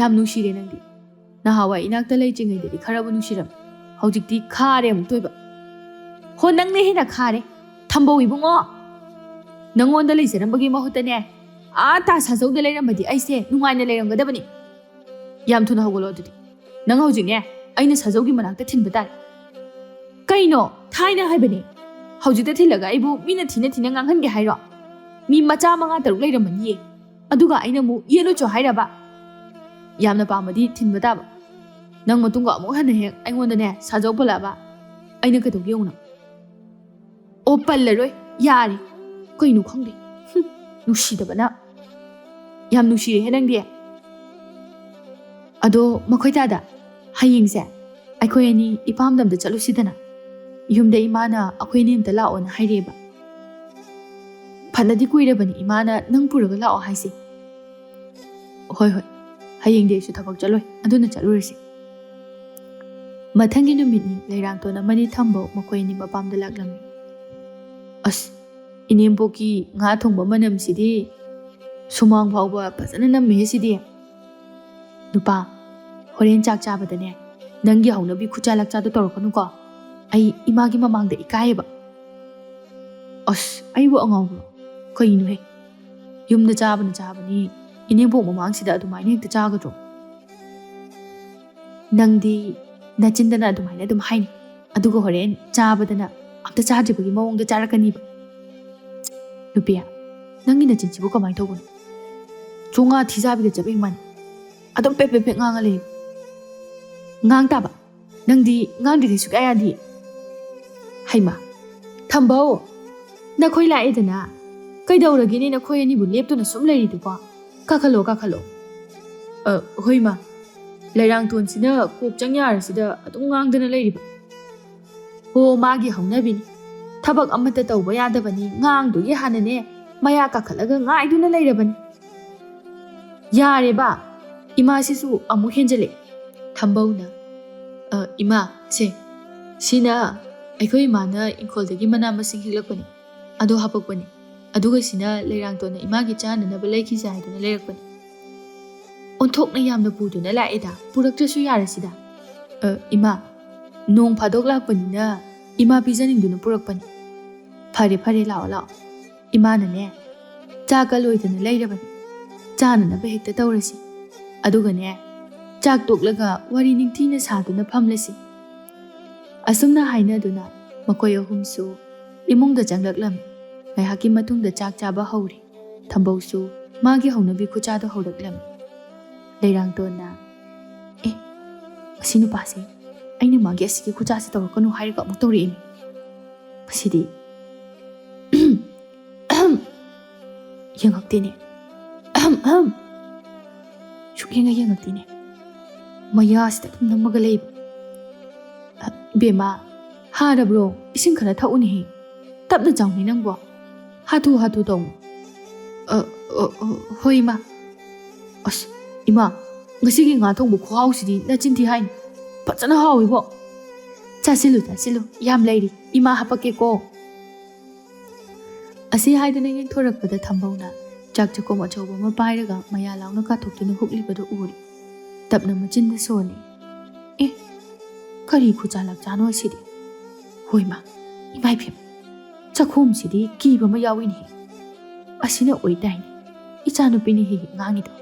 Speaker 1: ꯌꯥꯝ ꯅꯨꯡꯁꯤꯔꯦ ꯅꯪꯗꯤ ꯅꯍꯥꯟꯋꯥꯏ ꯏꯅꯥꯛꯇ ꯂꯩꯇ꯭ꯔꯤꯉꯩꯗꯗꯤ ꯈꯔꯕꯨ ꯅꯨꯡꯁꯤꯔꯝꯃꯤ ꯍꯧꯖꯤꯛꯇꯤ ꯈꯥꯔꯦ ꯑꯃꯨꯛ ꯇꯣꯏꯕ ꯍꯣ ꯅꯪꯅ ꯍꯦꯟꯅ ꯈꯥꯔꯦ ꯊꯝꯕꯧ ꯏꯕꯨꯡꯉꯣ ꯅꯪꯉꯣꯟꯗ ꯂꯩꯖꯔꯝꯕꯒꯤ ꯃꯍꯨꯠꯇꯅꯦ ꯇꯥ ꯁꯥꯖꯧꯗ ꯂꯩꯔꯝꯕꯗꯤ ꯑꯩꯁꯦ ꯅꯨꯡꯉꯥꯏꯅ ꯂꯩꯔꯝꯒꯗꯕꯅꯤ ꯌꯥꯝ ꯊꯨꯅ ꯍꯧꯒꯠꯂꯣ ꯑꯗꯨꯗꯤ ꯅꯪ ꯍꯧꯖꯤꯛꯅꯦ ꯑꯩꯅ ꯁꯥꯖꯧꯒꯤ ꯃꯅꯥꯛꯇ ꯊꯤꯟꯕ ꯇꯥꯔꯦ ꯀꯩꯅꯣ ꯊꯥꯏꯅ ꯍꯥꯏꯕꯅꯦ ꯍꯧꯖꯤꯛꯇ ꯊꯤꯜꯂꯒ ꯑꯩꯕꯨ ꯃꯤꯅ ꯊꯤꯅ ꯉꯥꯡꯍꯟꯒꯦ ꯍꯥꯏꯔꯣ ꯃꯤ ꯃꯆꯥ 5-6 ꯂꯩꯔꯝꯃꯅꯤꯌꯦ ꯑꯗꯨꯒ ꯑꯩꯅ ꯑꯃꯨꯛ ꯌꯦꯠꯂꯨꯆꯣ ꯍꯥꯏꯔꯕ ꯌꯥꯝꯅ ꯄꯥꯝꯃꯗꯤ ꯊꯤꯟꯕ ꯇꯥꯕ ꯅꯪ ꯃꯇꯨꯡꯒ ꯑꯃꯨꯛ ꯍꯟꯅ ꯍꯦꯛ ꯑꯩꯉꯣꯟꯗꯅꯦ ꯁꯥꯖꯧ ꯄꯜꯂꯛꯑꯕ ꯑꯩꯅ ꯀꯩꯗꯧꯒꯦ ꯌꯦꯡꯉꯨꯅ ꯑꯣ ꯄꯜꯂꯔꯣꯏ ꯌꯥꯔꯦ ꯀꯩꯅꯣ ꯈꯪꯗꯦ ꯅꯨꯡꯁꯤꯗꯕꯅ ꯌꯥꯝ ꯅꯨꯡꯁꯤꯔꯦꯍꯦ ꯅꯪꯗꯤ ꯑꯗꯣ ꯃꯈꯣꯏ ꯇꯥꯗ ꯍꯌꯦꯡꯁꯦ ꯑꯩꯈꯣꯏ ꯑꯅꯤ ꯏꯄꯥꯝꯗꯝꯗ ꯆꯠꯂꯨꯁꯤꯗꯅ ꯌꯨꯝꯗ ꯏꯃꯥꯅ ꯑꯩꯈꯣꯏ ꯑꯅꯤ ꯑꯝꯇ ꯂꯥꯛꯑꯣꯅ ꯍꯥꯏꯔꯦꯕ ꯐꯅꯗꯤ ꯀꯨꯏꯔꯕꯅꯤ ꯏꯃꯥꯅ ꯅꯪ ꯄꯨꯔꯒ ꯂꯥꯛꯑꯣ ꯍꯥꯏꯁꯦ ꯍꯣꯏ ꯍꯌꯦꯡꯗꯤ ꯑꯩꯁꯨ ꯊꯕꯛ ꯆꯠꯂꯣꯏ ꯑꯗꯨꯅ ꯆꯠꯂꯨꯔꯁꯤ ꯃꯊꯪꯒꯤ ꯅꯨꯃꯤꯠꯅꯤ ꯂꯩꯔꯥꯡꯇꯣꯟ ꯑꯃꯗꯤ ꯊꯝꯕꯧ ꯃꯈꯣꯏ ꯑꯅꯤ ꯃꯄꯥꯝꯗ ꯂꯥꯛꯂꯝꯃꯤ ꯑꯁ ꯏꯅꯦꯝꯄꯣꯛꯀꯤ ꯉꯥ ꯊꯣꯡꯕ ꯃꯅꯝꯁꯤꯗꯤ ꯁꯨꯃꯥꯡ ꯐꯥꯎꯕ ꯐꯖꯅ ꯅꯝꯃꯦꯍꯦ ꯁꯤꯗꯤ ꯅꯨꯄꯥ ꯍꯣꯔꯦꯟ ꯆꯥꯛ ꯆꯥꯕꯗꯅꯦ ꯅꯪꯒꯤ ꯍꯧꯅꯕꯤ ꯈꯨꯆꯥ ꯂꯛꯆꯥꯗꯣ ꯇꯧꯔꯛꯀꯅꯨꯀꯣ ꯑꯩ ꯏꯃꯥꯒꯤ ꯃꯃꯥꯡꯗ ꯏꯀꯥꯏꯌꯦꯕ ꯑꯁ ꯑꯩꯕꯨ ꯑꯉꯥꯎꯕ꯭ꯔꯣ ꯀꯩꯅꯣꯍꯦ ꯌꯨꯝꯗ ꯆꯥꯕꯅꯤ ꯏꯅꯦꯝꯄꯣꯛ ꯃꯃꯥꯡꯁꯤꯗ ꯑꯗꯨꯃꯥꯏꯅ ꯍꯦꯛꯇ ꯆꯥꯒꯗ꯭ꯔꯣ ꯅꯪꯗꯤ ꯅꯆꯤꯟꯗꯅ ꯑꯗꯨꯃꯥꯏꯅ ꯑꯗꯨꯝ ꯍꯥꯏꯅꯤ ꯑꯗꯨꯒ ꯍꯣꯔꯦꯟ ꯆꯥꯕꯗꯅ ꯑꯝꯇ ꯆꯥꯗ꯭ꯔꯤꯕꯒꯤ ꯃꯑꯣꯡꯗ ꯆꯥꯔꯛꯀꯅꯤꯕ ꯅꯨꯄꯤ ꯅꯪꯒꯤ ꯅꯆꯤꯟꯁꯤꯕꯨ ꯀꯃꯥꯏꯅ ꯇꯧꯕꯅꯣ ꯆꯣꯡꯉꯥ ꯊꯤꯖꯥꯕꯤꯒ ꯆꯞ ꯃꯥꯟꯅꯩ ꯑꯗꯨꯝ ꯄꯦꯄꯦ ꯉꯥꯡꯉ ꯂꯩ ꯉꯥꯡ ꯇꯥꯕ ꯅꯪꯗꯤ ꯉꯥꯡꯗ꯭ꯔꯤꯗꯤ ꯁꯨꯛꯌꯥ ꯌꯥꯗꯦ ꯍꯩꯃꯥ ꯊꯝꯕꯧ ꯅꯈꯣꯏ ꯂꯥꯛꯑꯦꯗꯅ ꯀꯩꯗꯧꯔꯒꯦꯅꯦ ꯅꯈꯣꯏ ꯑꯅꯤꯕꯨ ꯂꯦꯞꯇꯨꯅ ꯁꯨꯝ ꯂꯩꯔꯤꯗꯨꯕꯣ ꯀꯥꯈꯠꯂꯣ ꯍꯣꯏ ꯃꯥ ꯂꯩꯔꯥꯡꯇꯣꯟꯁꯤꯅ ꯀꯣꯛ ꯆꯪ ꯌꯥꯔꯁꯤꯗ ꯑꯗꯨꯝ ꯉꯥꯡꯗꯅ ꯂꯩꯔꯤꯕ ꯍꯣ ꯃꯥꯒꯤ ꯍꯧꯅꯕꯤꯅꯤ ꯊꯕꯛ ꯑꯃꯠꯇ ꯇꯧꯕ ꯌꯥꯗꯕꯅꯤ ꯉꯥꯡꯗꯨꯒꯤ ꯍꯥꯟꯅꯅꯦ ꯃꯌꯥ ꯀꯥꯈꯠꯂꯒ ꯉꯥꯏꯗꯨꯅ ꯂꯩꯔꯕꯅꯤ ꯌꯥꯔꯦꯕ ꯏꯃꯥꯁꯤꯁꯨ ꯑꯃꯨꯛ ꯍꯦꯟꯖꯜꯂꯦ ꯊꯝꯕꯧꯅ ꯏꯃꯥ ꯁꯤꯅ ꯑꯩꯈꯣꯏ ꯏꯃꯥꯅ ꯏꯪꯈꯣꯜꯗꯒꯤ ꯃꯅꯥ ꯃꯁꯤꯡ ꯍꯦꯛꯂꯛꯄꯅꯤ ꯑꯗꯣ ꯍꯥꯄꯛꯄꯅꯤ ꯑꯗꯨꯒ ꯁꯤꯅ ꯂꯩꯔꯥꯡꯇꯣꯟꯅ ꯏꯃꯥꯒꯤ ꯆꯥꯅꯅꯕ ꯂꯩꯈꯤꯁꯦ ꯍꯥꯏꯗꯨꯅ ꯂꯩꯔꯛꯄꯅꯤ ꯑꯣꯟꯊꯣꯛꯅ ꯌꯥꯝꯅ ꯄꯨꯗꯨꯅ ꯂꯥꯛꯑꯦꯗ ꯄꯨꯔꯛꯇ꯭ꯔꯁꯨ ꯌꯥꯔꯁꯤꯗ ꯏꯃꯥ ꯅꯣꯡ ꯐꯥꯗꯣꯛ ꯂꯥꯛꯄꯅꯤꯅ ꯏꯃꯥ ꯄꯤꯖꯅꯤꯡꯗꯨꯅ ꯄꯨꯔꯛꯄꯅꯤ ꯐꯔꯦ ꯂꯥꯛꯑꯣ ꯏꯃꯥꯅꯅꯦ ꯆꯥꯛꯀ ꯂꯣꯏꯗꯅ ꯂꯩꯔꯕꯅꯤ ꯆꯥꯅꯅꯕ ꯍꯦꯛꯇ ꯇꯧꯔꯁꯤ ꯑꯗꯨꯒꯅꯦ ꯆꯥꯛ ꯇꯣꯛꯂꯒ ꯋꯥꯔꯤ ꯅꯤꯡꯊꯤꯅ ꯁꯥꯗꯨꯅ ꯐꯝꯂꯁꯤ ꯑꯁꯨꯝꯅ ꯍꯥꯏꯅꯗꯨꯅ ꯃꯈꯣꯏ ꯑꯍꯨꯝꯁꯨ ꯏꯃꯨꯡꯗ ꯆꯪꯂꯛꯂꯝꯃꯤ ꯉꯥꯏꯍꯥꯛꯀꯤ ꯃꯇꯨꯡꯗ ꯆꯥꯛ ꯆꯥꯕ ꯍꯧꯔꯤ ꯊꯝꯕꯧꯁꯨ ꯃꯥꯒꯤ ꯍꯧꯅꯕꯤ ꯈꯨꯆꯥꯗꯣ ꯍꯧꯔꯛꯂꯝꯃꯤ ꯂꯩꯔꯥꯡꯇꯣꯟꯅ ꯃꯁꯤ ꯅꯨꯄꯥꯁꯦ ꯑꯩꯅ ꯃꯥꯒꯤ ꯑꯁꯤꯒꯤ ꯈꯨꯆꯥꯁꯦ ꯇꯧꯔꯛꯀꯅꯨ ꯍꯥꯏꯔꯒ ꯑꯃꯨꯛ ꯇꯧꯔꯛꯏꯅꯤ ꯃꯁꯤꯗꯤ ꯌꯦꯡꯉꯛꯇꯦꯅꯦ ꯁꯨꯛꯌꯦꯡꯒ ꯌꯦꯡꯉꯛꯇꯦꯅꯦ ꯃꯌꯥꯁꯤꯗ ꯑꯗꯨꯝ ꯅꯝꯃꯒ ꯂꯩꯕ ꯏꯕꯦꯝꯃ ꯍꯥꯔꯕ꯭ꯔꯣ ꯏꯁꯤꯡ ꯈꯔ ꯊꯛꯎꯅꯦꯍꯦ ꯇꯞꯅ ꯆꯥꯎꯅꯦ ꯅꯪꯕꯣ ꯍꯥꯊꯨ ꯇꯧꯅꯨ ꯍꯣꯏ ꯏꯃꯥ ꯑꯁ ꯏꯃꯥ ꯉꯁꯤꯒꯤ ꯉꯥ ꯊꯣꯡꯕ ꯈꯨꯍꯥꯎꯁꯤꯗꯤ ꯅꯆꯤꯟꯊꯤ ꯍꯥꯏꯅꯤ ꯐꯖꯅ ꯍꯥꯎꯋꯤꯕꯣ ꯆꯥꯁꯤꯜꯂꯨ ꯌꯥꯝ ꯂꯩꯔꯤ ꯏꯃꯥ ꯍꯥꯄꯛꯀꯦꯀꯣ ꯑꯁꯤ ꯍꯥꯏꯗꯨꯅ ꯌꯦꯡꯊꯣꯔꯛꯄꯗ ꯊꯝꯕꯧꯅ ꯆꯥꯛ ꯆꯥꯛꯈꯣꯝ ꯑꯆꯧꯕ ꯑꯃ ꯄꯥꯏꯔꯒ ꯃꯌꯥ ꯂꯥꯎꯅ ꯀꯥꯊꯣꯛꯇꯨꯅ ꯍꯨꯛꯂꯤꯕꯗꯨ ꯎꯔꯤ ꯇꯞꯅ ꯃꯆꯤꯟꯗ ꯁꯣꯜꯂꯤ ꯀꯔꯤ ꯈꯨꯆꯥ ꯂꯛꯆꯥꯅꯣ ꯑꯁꯤꯗꯤ ꯍꯣꯏ ꯃꯥ ꯏꯃꯥꯏꯕꯦꯝ ꯆꯥꯛꯈꯣꯝꯁꯤꯗꯤ ꯀꯤꯕ ꯑꯃ ꯌꯥꯎꯏꯅꯦꯍꯦ ꯑꯁꯤꯅ ꯑꯣꯏꯗꯥꯏꯅꯦ ꯏꯆꯥꯅꯨꯄꯤꯅ ꯍꯦꯛ ꯉꯥꯡꯉꯤꯗꯣ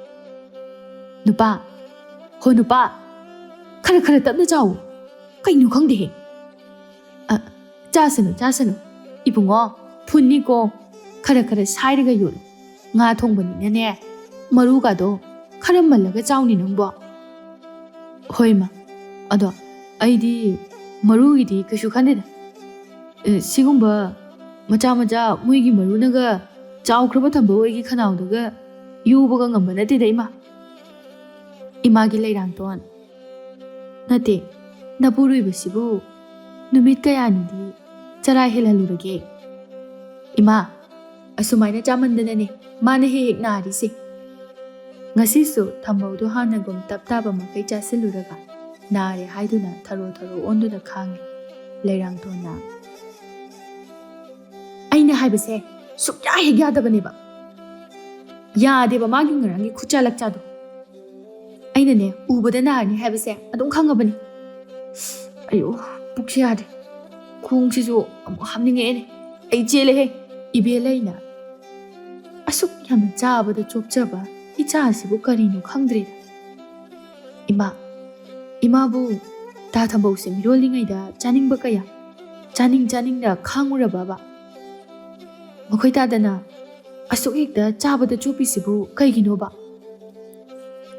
Speaker 1: ꯅꯨꯄꯥ ꯈꯔ ꯇꯞꯅ ꯆꯥꯎ ꯀꯩꯅꯣ ꯈꯪꯗꯦꯍꯦ ꯆꯥꯁꯅꯨ ꯏꯕꯨꯡꯉꯣ ꯐꯨꯟꯅꯤꯀꯣ ꯈꯔ ꯁꯥꯏꯔꯒ ꯌꯣꯠꯂꯨ ꯉꯥ ꯊꯣꯡꯕꯅꯤꯅꯅꯦ ꯃꯔꯨꯒꯗꯣ ꯈꯔ ꯃꯜꯂꯒ ꯆꯥꯎꯅꯤ ꯅꯪꯕꯣ ꯍꯣꯏ ꯃꯥ ꯑꯗꯣ ꯑꯩꯗꯤ ꯃꯔꯨꯒꯤꯗꯤ ꯀꯩꯁꯨ ꯈꯟꯗꯦꯗ ꯁꯤꯒꯨꯝꯕ ꯃꯆꯥ ꯃꯣꯏꯒꯤ ꯃꯔꯨꯅꯒ ꯆꯥꯎꯈ꯭ꯔꯕ ꯊꯝꯕꯧ ꯑꯩꯒꯤ ꯈꯅꯥꯎꯗꯒ ꯌꯨꯕꯒ ꯉꯝꯕ ꯅꯠꯇꯦꯗ ꯏꯃꯥꯒꯤ ꯂꯩꯔꯥꯡꯇꯣꯟ ꯅꯠꯇꯦ ꯅꯄꯨꯔꯣꯏꯕꯁꯤꯕꯨ ꯅꯨꯃꯤꯠ ꯀꯌꯥꯅꯤꯗꯤ ꯆꯔꯥ ꯍꯦꯜꯍꯜꯂꯨꯔꯒꯦ ꯏꯃꯥ ꯑꯁꯨꯃꯥꯏꯅ ꯆꯥꯃꯟꯗꯅꯅꯦ ꯃꯥꯅ ꯍꯦꯛ ꯅꯥꯔꯤꯁꯦ꯫ ꯉꯁꯤꯁꯨ ꯊꯝꯕꯧꯗꯣ ꯍꯥꯟꯅꯒꯨꯝ ꯇꯞ ꯇꯥꯕ ꯃꯈꯩ ꯆꯥꯁꯤꯜꯂꯨꯔꯒ ꯅꯥꯔꯦ ꯍꯥꯏꯗꯨꯅ ꯊꯔꯣ ꯑꯣꯟꯗꯨꯅ ꯈꯥꯡꯉꯤ꯫ ꯂꯩꯔꯥꯡꯊꯣꯟꯅ ꯑꯩꯅ ꯍꯥꯏꯕꯁꯦ ꯁꯨꯛꯌꯥ ꯍꯦꯛ ꯌꯥꯗꯕꯅꯦꯕ꯫ ꯌꯥꯗꯦꯕ ꯃꯥꯒꯤ ꯉꯔꯥꯡꯒꯤ ꯈꯨꯠꯆꯥ ꯂꯛꯆꯥꯗꯣ꯫ ꯑꯩꯅꯅꯦ ꯎꯕꯗ ꯅꯥꯔꯅꯤ ꯍꯥꯏꯕꯁꯦ ꯑꯗꯨꯝ ꯈꯪꯉꯕꯅꯤ꯫ ꯑꯌꯣ ꯄꯨꯛꯁꯦ ꯌꯥꯗ꯭ꯔꯦ꯫ ꯈꯣꯡꯁꯤꯁꯨ ꯑꯃꯨꯛ ꯍꯥꯞꯅꯤꯡꯉꯛꯑꯦꯅꯦ꯫ ꯑꯩ ꯆꯦꯜꯂꯦꯍꯦ꯫ ꯏꯕꯦꯜꯂꯩꯅ ꯑꯁꯨꯛ ꯌꯥꯝꯅ ꯆꯥꯕꯗ ꯆꯣꯞꯆꯕ ꯏꯆꯥꯁꯤꯕꯨ ꯀꯔꯤꯅꯣ ꯈꯪꯗ꯭ꯔꯦꯗ꯫ ꯏꯃꯥꯕꯨ ꯇꯥ ꯊꯝꯕꯧꯁꯦ ꯃꯤꯔꯣꯜꯂꯤꯉꯩꯗ ꯆꯥꯅꯤꯡꯕ ꯀꯌꯥ ꯆꯥꯅꯤꯡꯅ ꯈꯥꯡꯉꯨꯔꯕꯕ? ꯃꯈꯣꯏ ꯇꯥꯗꯅ ꯑꯁꯨꯛ ꯍꯦꯛꯇ ꯆꯥꯕꯗ ꯆꯣꯞꯄꯤꯁꯤꯕꯨ ꯀꯩꯒꯤꯅꯣꯕ?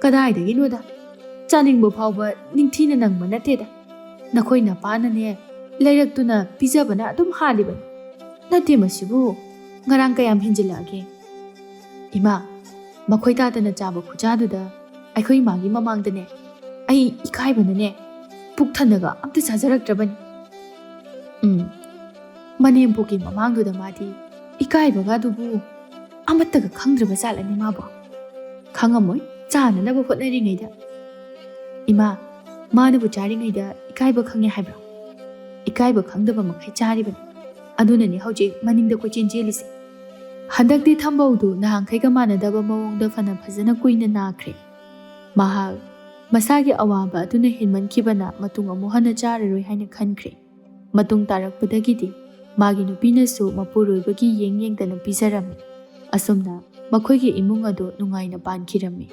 Speaker 1: ꯀꯗꯥꯏꯗꯒꯤꯅꯣꯗ ꯆꯥꯅꯤꯡꯕ ꯐꯥꯎꯕ ꯅꯤꯡꯊꯤꯅ ꯅꯪꯕ ꯅꯠꯇꯦꯗ꯫ ꯅꯈꯣꯏ ꯅꯄꯥꯅꯅꯦ ꯂꯩꯔꯛꯇꯨꯅ ꯄꯤꯖꯕꯅ ꯑꯗꯨꯝ ꯍꯥꯜꯂꯤꯕꯅꯤ꯫ ꯅꯠꯇꯦ ꯃꯁꯤꯕꯨ ꯉꯔꯥꯡ ꯀꯌꯥꯝ ꯍꯦꯟꯖꯤꯜꯂꯛꯑꯒꯦ? ꯏꯃꯥ, ꯃꯈꯣꯏ ꯇꯥꯗꯅ ꯆꯥꯕ ꯈꯨꯆꯥꯗꯨꯗ ꯑꯩꯈꯣꯏ ꯏꯃꯥꯒꯤ ꯃꯃꯥꯡꯗꯅꯦ ꯑꯩ ꯏꯀꯥꯏꯕꯅꯅꯦ ꯄꯨꯛ ꯊꯟꯅꯒ ꯑꯝꯇ ꯆꯥꯖꯔꯛꯇ꯭ꯔꯕꯅꯤ꯫ ꯃꯅꯦꯝꯄꯣꯛꯀꯤ ꯃꯃꯥꯡꯗꯨꯗ ꯃꯥꯗꯤ ꯏꯀꯥꯏꯕꯒꯗꯨꯕꯨ ꯑꯃꯠꯇꯒ ꯈꯪꯗ꯭ꯔꯕ ꯖꯥꯠꯂꯅꯤ ꯃꯥꯕꯨ? ꯈꯪꯉꯝꯃꯣꯏ ꯆꯥꯅꯅꯕ ꯍꯣꯠꯅꯔꯤꯉꯩꯗ꯫ ꯏꯃꯥ, ꯃꯥꯅꯕꯨ ꯆꯥꯔꯤꯉꯩꯗ ꯏꯀꯥꯏꯕ ꯈꯪꯉꯦ ꯍꯥꯏꯕ꯭ꯔꯣ? ꯏꯀꯥꯏꯕ ꯈꯪꯗꯕ ꯃꯈꯩ ꯆꯥꯔꯤꯕꯅꯤ꯫ ꯑꯗꯨꯅꯅꯤ ꯍꯧꯖꯤꯛ ꯃꯅꯤꯡꯗ ꯀꯣꯏꯆꯦꯟ ꯆꯦꯜꯂꯤꯁꯦ꯫ ꯍꯟꯗꯛꯇꯤ ꯊꯝꯕꯧꯗꯨ ꯅꯍꯥꯟꯈꯩꯒ ꯃꯥꯟꯅꯗꯕ ꯃꯑꯣꯡꯗ ꯐꯖꯅ ꯀꯨꯏꯅ ꯅꯥꯈ꯭ꯔꯦ꯫ ꯃꯍꯥꯛ ꯃꯁꯥꯒꯤ ꯑꯋꯥꯕ ꯑꯗꯨꯅ ꯍꯦꯟꯃꯟꯈꯤꯕꯅ ꯃꯇꯨꯡ ꯑꯃꯨꯛ ꯍꯟꯅ ꯆꯥꯔꯔꯣꯏ ꯍꯥꯏꯅ ꯈꯟꯈ꯭ꯔꯦ꯫ ꯃꯇꯨꯡ ꯇꯥꯔꯛꯄꯗꯒꯤꯗꯤ ꯃꯥꯒꯤ ꯅꯨꯄꯤꯅꯁꯨ ꯃꯄꯨꯔꯣꯏꯕꯒꯤ ꯌꯦꯡꯗꯅ ꯄꯤꯖꯔꯝꯃꯤ꯫ ꯑꯁꯨꯝꯅ ꯃꯈꯣꯏꯒꯤ ꯏꯃꯨꯡ ꯑꯗꯨ ꯅꯨꯡꯉꯥꯏꯅ ꯄꯥꯟꯈꯤꯔꯝꯃꯤ꯫